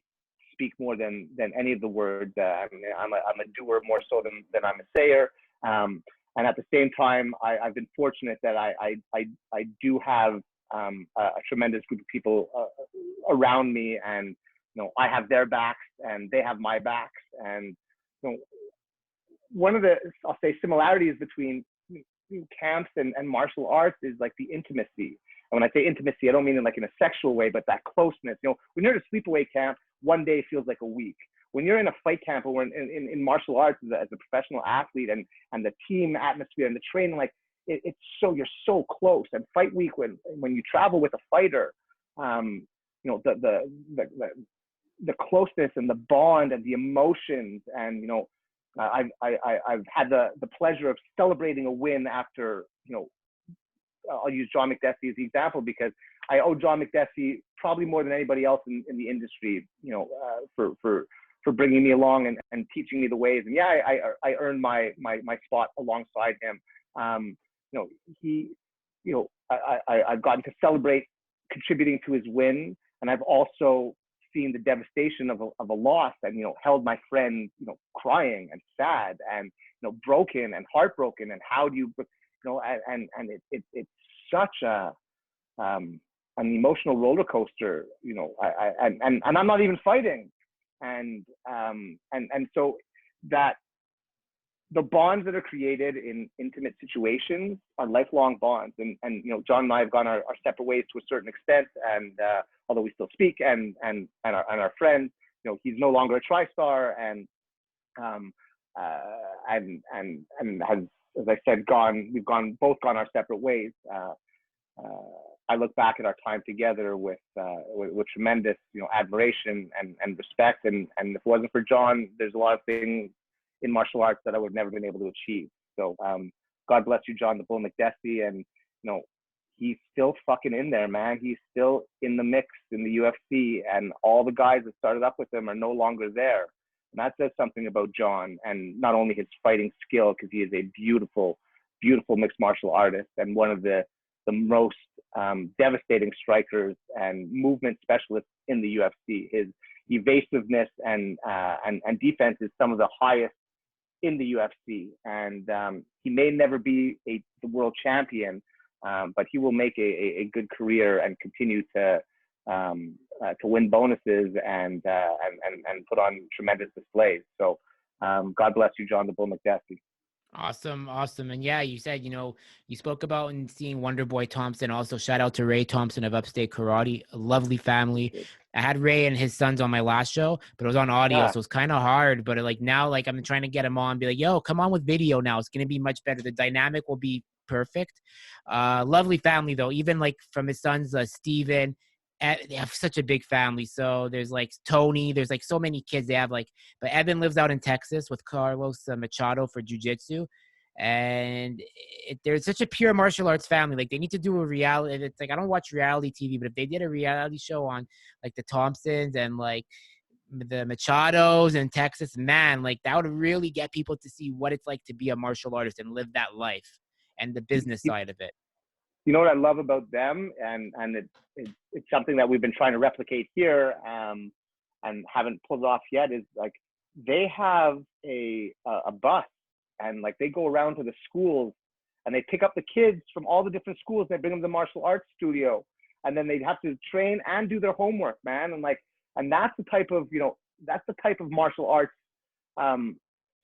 speak more than any of the words. I'm a doer more so than I'm a sayer. And at the same time, I've been fortunate that I do have a tremendous group of people around me, and I have their backs and they have my backs. And one of the, I'll say, similarities between camps and martial arts is like the intimacy. And when I say intimacy, I don't mean it like in a sexual way, but that closeness. When you're at a sleepaway camp, one day feels like a week. When you're in a fight camp or in martial arts as a professional athlete, and the team atmosphere and the training, like it's so, you're so close. And fight week, when you travel with a fighter, the closeness and the bond and the emotions, and I've had the pleasure of celebrating a win after, I'll use John McDessie as the example, because I owe John McDessie probably more than anybody else in the industry, for bringing me along and teaching me the ways. And yeah, I earned my spot alongside him. I've gotten to celebrate contributing to his win, and I've also seen the devastation of a loss, and held my friend crying and sad and broken and heartbroken. And how do you it's such an emotional roller coaster, and I'm not even fighting, and so that the bonds that are created in intimate situations are lifelong bonds. And John and I have gone our separate ways to a certain extent, and although we still speak and are friends, he's no longer a TriStar, and has, as I said, we've both gone our separate ways. I look back at our time together with tremendous, admiration and respect. And if it wasn't for John, there's a lot of things in martial arts that I would have never been able to achieve. So God bless you, John the Bull McDessie. And he's still fucking in there, man. He's still in the mix in the UFC, and all the guys that started up with him are no longer there. And that says something about John, and not only his fighting skill, because he is a beautiful, beautiful mixed martial artist and one of the most devastating strikers and movement specialists in the UFC. His evasiveness and defense is some of the highest in the UFC. And he may never be the world champion, but he will make a good career and continue to win bonuses and put on tremendous displays. So God bless you, John the Bull McDessie. Awesome. And yeah, you said, you spoke about and seeing Wonder Boy Thompson. Also, shout out to Ray Thompson of Upstate Karate, a lovely family. I had Ray and his sons on my last show, but it was on audio, so it's kind of hard. But now, I'm trying to get him on, be like, yo, come on with video now. It's going to be much better. The dynamic will be perfect. Lovely family, though. Even from his sons, Steven, they have such a big family. So there's Tony, there's so many kids they have, but Evan lives out in Texas with Carlos Machado for jiu-jitsu. And there's such a pure martial arts family. They need to do a reality. It's I don't watch reality TV, but if they did a reality show on the Thompsons and the Machados in Texas, man, that would really get people to see what it's like to be a martial artist and live that life and the business side of it. You know what I love about them, and it's something that we've been trying to replicate here, and haven't pulled off yet, is they have a bus, and they go around to the schools, and they pick up the kids from all the different schools, and they bring them to the martial arts studio, and then they have to train and do their homework, man. And that's the type of martial arts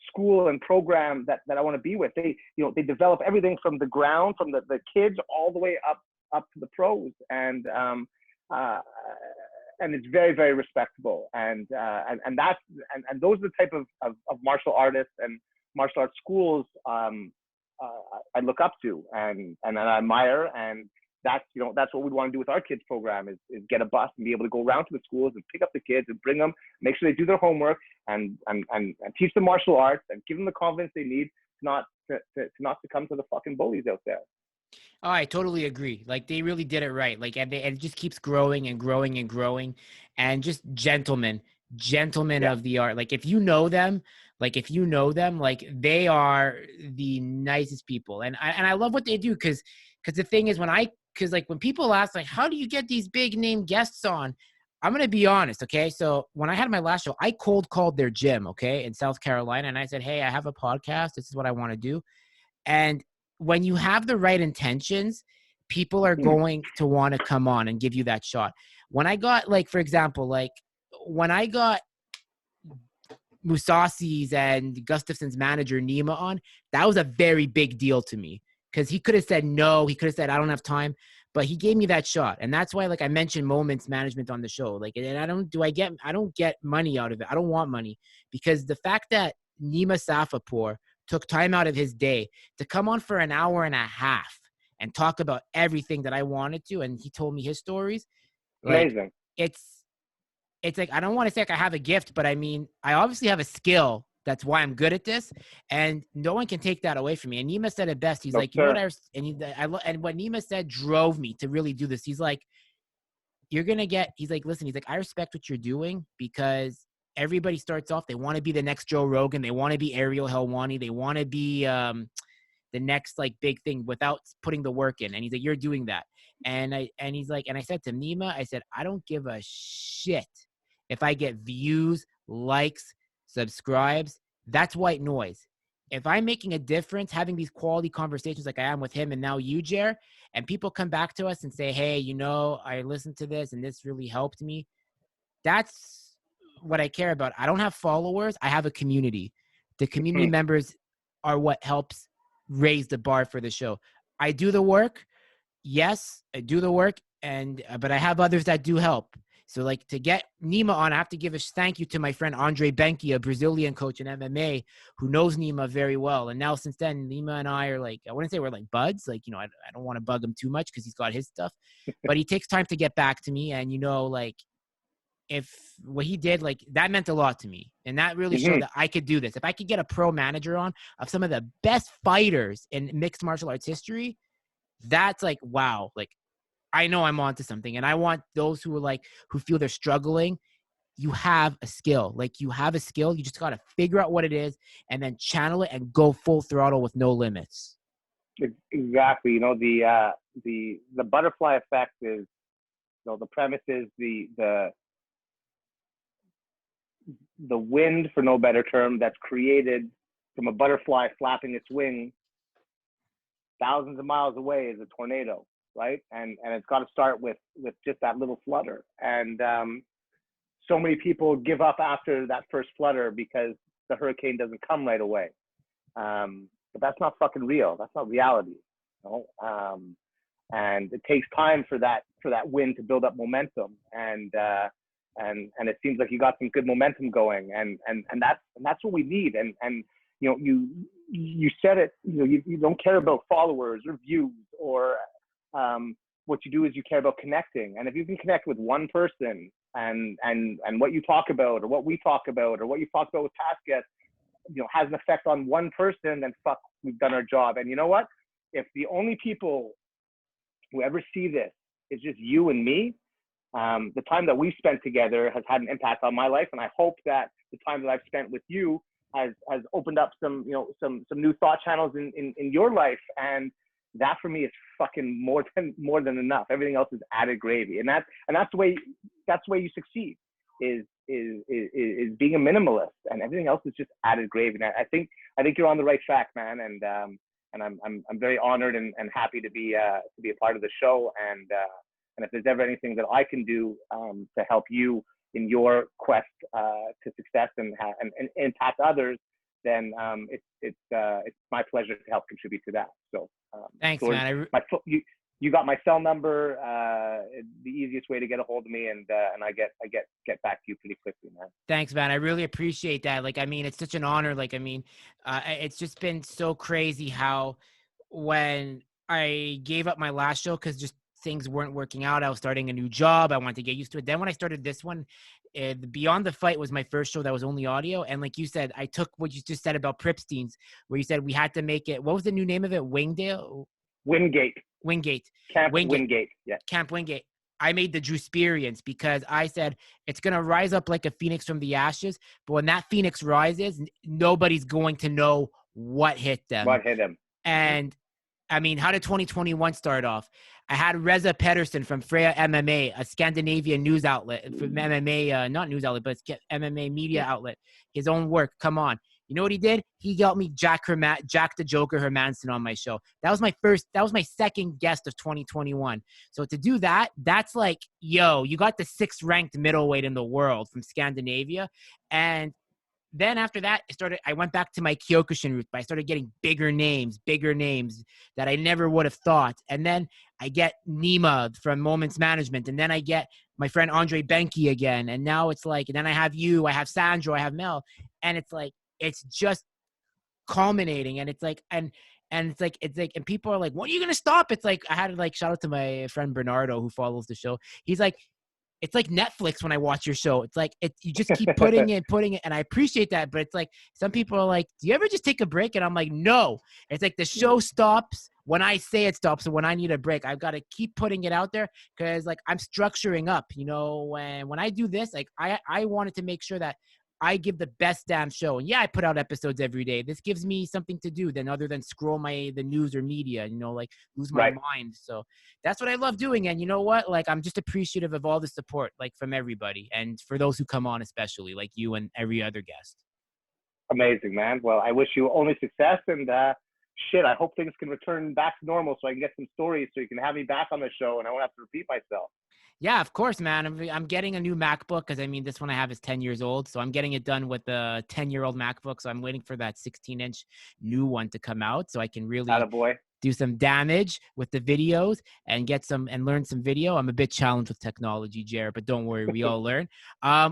school and program that I want to be with. They develop everything from the ground, from the kids all the way up to the pros, and it's very, very respectable. And those are the type of martial artists and martial arts schools I look up to and I admire. And that's what we want to do with our kids program is get a bus and be able to go around to the schools and pick up the kids and bring them, make sure they do their homework and teach them martial arts and give them the confidence they need to not succumb to the fucking bullies out there. Oh, I totally agree. Like they really did it right. Like and it just keeps growing and growing and growing, and just gentlemen Yeah. of the art. Like if you know them, like they are the nicest people. And I love what they do because the thing is because like when people ask like how do you get these big name guests on, I'm gonna be honest, okay? So when I had my last show, I cold called their gym, okay, in South Carolina, and I said, hey, I have a podcast. This is what I want to do. And when you have the right intentions, people are going to want to come on and give you that shot. When I got, like, for example, like when I got Musasi's and Gustafson's manager Nima on, that was a very big deal to me because he could have said no. He could have said, I don't have time. But he gave me that shot. And that's why, like, I mentioned moments management on the show. Like, and I don't get money out of it. I don't want money because the fact that Nima Safapur took time out of his day to come on for an hour and a half and talk about everything that I wanted to, and he told me his stories. Like, Amazing. it's like, I don't want to say like I have a gift, but I mean, I obviously have a skill. That's why I'm good at this, and no one can take that away from me. And Nima said it best. He's No, like, you know what? sir. And what Nima said drove me to really do this. He's like, he's like, listen, he's like, I respect what you're doing because everybody starts off, they want to be the next Joe Rogan. They want to be Ariel Helwani. They want to be the next like big thing without putting the work in. And he's like, you're doing that. He's like, and I said to Nima, I said, I don't give a shit if I get views, likes, subscribes. That's white noise. If I'm making a difference, having these quality conversations like I am with him and now you, Jer, and people come back to us and say, hey, you know, I listened to this and this really helped me. That's what I care about. I don't have followers. I have a community. The community members are what helps raise the bar for the show. I do the work. Yes, I do the work, but I have others that do help. So, like, to get Nima on, I have to give a thank you to my friend Andre Benke, a Brazilian coach in MMA who knows Nima very well. And now since then, Nima and I are like, I wouldn't say we're like buds. Like, you know, I don't want to bug him too much because he's got his stuff. But he takes time to get back to me. And, you know, like, if what he did, like, that meant a lot to me. And that really showed that I could do this. If I could get a pro manager on of some of the best fighters in mixed martial arts history, that's like, wow, like, I know I'm onto something. And I want those who are like, who feel they're struggling. You have a skill. Like, you have a skill. You just got to figure out what it is and then channel it and go full throttle with no limits. Exactly. You know, the butterfly effect is, you know, the premise is the wind, for no better term, that's created from a butterfly flapping its wings thousands of miles away is a tornado, right? And it's got to start with just that little flutter. And so many people give up after that first flutter because the hurricane doesn't come right away. But that's not fucking real. That's not reality. You know? And it takes time for that wind to build up momentum. And it seems like you got some good momentum going. And that's what we need. And you know, you said it, you know, you don't care about followers or views or what you do is you care about connecting. And if you can connect with one person and what you talk about or what we talk about or what you talk about with past guests, you know, has an effect on one person, then fuck, we've done our job. And you know what? If the only people who ever see this is just you and me, the time that we've spent together has had an impact on my life. And I hope that the time that I've spent with you has opened up some, you know, some new thought channels in your life. And that for me is fucking more than enough. Everything else is added gravy. And that's the way you succeed is being a minimalist, and everything else is just added gravy. And I think you're on the right track, man. And I'm very honored and happy to be a part of the show. And if there's ever anything that I can do to help you in your quest to success and impact others, then it's my pleasure to help contribute to that. So thanks, George, man. You got my cell number. The easiest way to get a hold of me, and I get back to you pretty quickly, man. Thanks, man. I really appreciate that. Like, I mean, it's such an honor. Like, I mean, it's just been so crazy how when I gave up my last show because just things weren't working out, I was starting a new job. I wanted to get used to it. Then when I started this one, Beyond the Fight was my first show that was only audio. And like you said, I took what you just said about Pripstein's, where you said we had to make it. What was the new name of it? Wingdale? Wingate. Wingate. Camp Wingate. Yeah. Camp Wingate. I made the Drewsperience because I said it's going to rise up like a phoenix from the ashes. But when that phoenix rises, nobody's going to know what hit them. What hit them. And I mean, how did 2021 start off? I had Reza Pedersen from Freya MMA, a Scandinavian news outlet for MMA, not news outlet, but it's MMA media outlet. His own work. Come on. You know what he did? He got me Jack the Joker Hermanson on my show. That was my second guest of 2021. So to do that, that's like, yo, you got the 6th ranked middleweight in the world from Scandinavia. And then after that, I went back to my Kyokushin roots, but I started getting bigger names that I never would have thought. And then I get Nima from Moments Management. And then I get my friend Andre Benke again. And now it's like, and then I have you, I have Sandro, I have Mel. And it's like, it's just culminating. And it's like, and people are like, when are you going to stop? It's like, I had to like shout out to my friend Bernardo who follows the show. He's like, it's like Netflix when I watch your show. It's like, you just keep putting it. And I appreciate that. But it's like, some people are like, do you ever just take a break? And I'm like, no. It's like the show stops when I say it stops. So when I need a break, I've got to keep putting it out there because like I'm structuring up, you know, when I do this, like I wanted to make sure that I give the best damn show. And yeah, I put out episodes every day. This gives me something to do then other than scroll the news or media, you know, like lose my mind. So that's what I love doing. And you know what? Like, I'm just appreciative of all the support, like from everybody. And for those who come on, especially like you and every other guest. Amazing, man. Well, I wish you only success and I hope things can return back to normal so I can get some stories so you can have me back on the show and I won't have to repeat myself. Yeah, of course, man. I'm getting a new MacBook because, I mean, this one I have is 10 years old. So I'm getting it done with the 10-year-old MacBook. So I'm waiting for that 16-inch new one to come out so I can really do some damage with the videos and learn some video. I'm a bit challenged with technology, Jared, but don't worry, we all learn.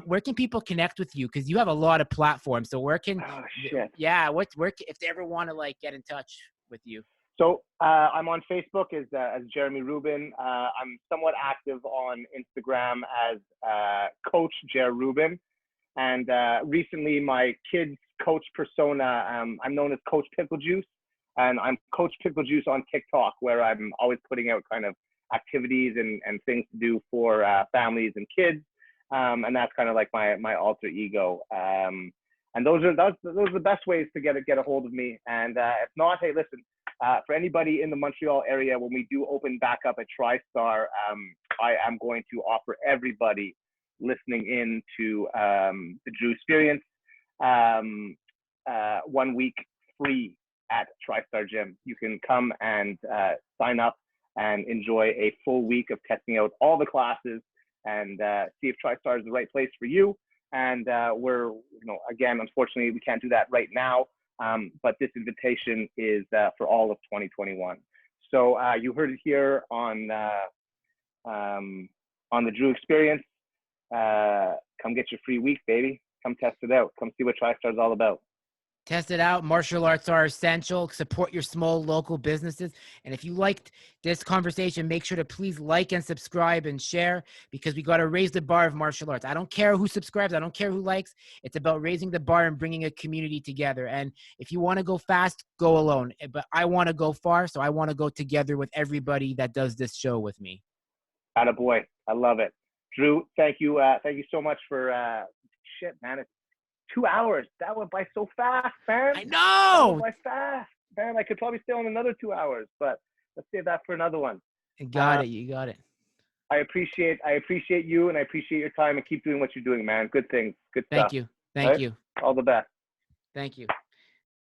Where can people connect with you? Because you have a lot of platforms. So where can if they ever want to like get in touch with you? So I'm on Facebook as Jeremy Rubin. I'm somewhat active on Instagram as coachjerrubin. And recently my kids coach persona, I'm known as Coach Pickle Juice. And I'm Coach Pickle Juice on TikTok, where I'm always putting out kind of activities and things to do for families and kids. And that's kind of like my alter ego. And those are the best ways to get a hold of me. And if not, hey, listen, for anybody in the Montreal area, when we do open back up at Tristar, I am going to offer everybody listening in to the Drewsperience 1 week free at Tristar Gym. You can come and sign up and enjoy a full week of testing out all the classes and see if Tristar is the right place for you. And we're, again, unfortunately, we can't do that right now. But this invitation is for all of 2021. So you heard it here on the Drewsperience. Come get your free week, baby. Come test it out. Come see what Tristar is all about. Test it out. Martial arts are essential. Support your small local businesses. And if you liked this conversation, make sure to please like and subscribe and share because we got to raise the bar of martial arts. I don't care who subscribes. I don't care who likes. It's about raising the bar and bringing a community together. And if you want to go fast, go alone. But I want to go far, so I want to go together with everybody that does this show with me. Attaboy. I love it. Drew, thank you. Thank you so much for shit, man. It's 2 hours. That went by so fast, man. I know. That went by fast, man. I could probably stay on another 2 hours, but let's save that for another one. You got it. I appreciate you, and I appreciate your time, and keep doing what you're doing, man. Good things. Good stuff. Thank you. All the best. Thank you.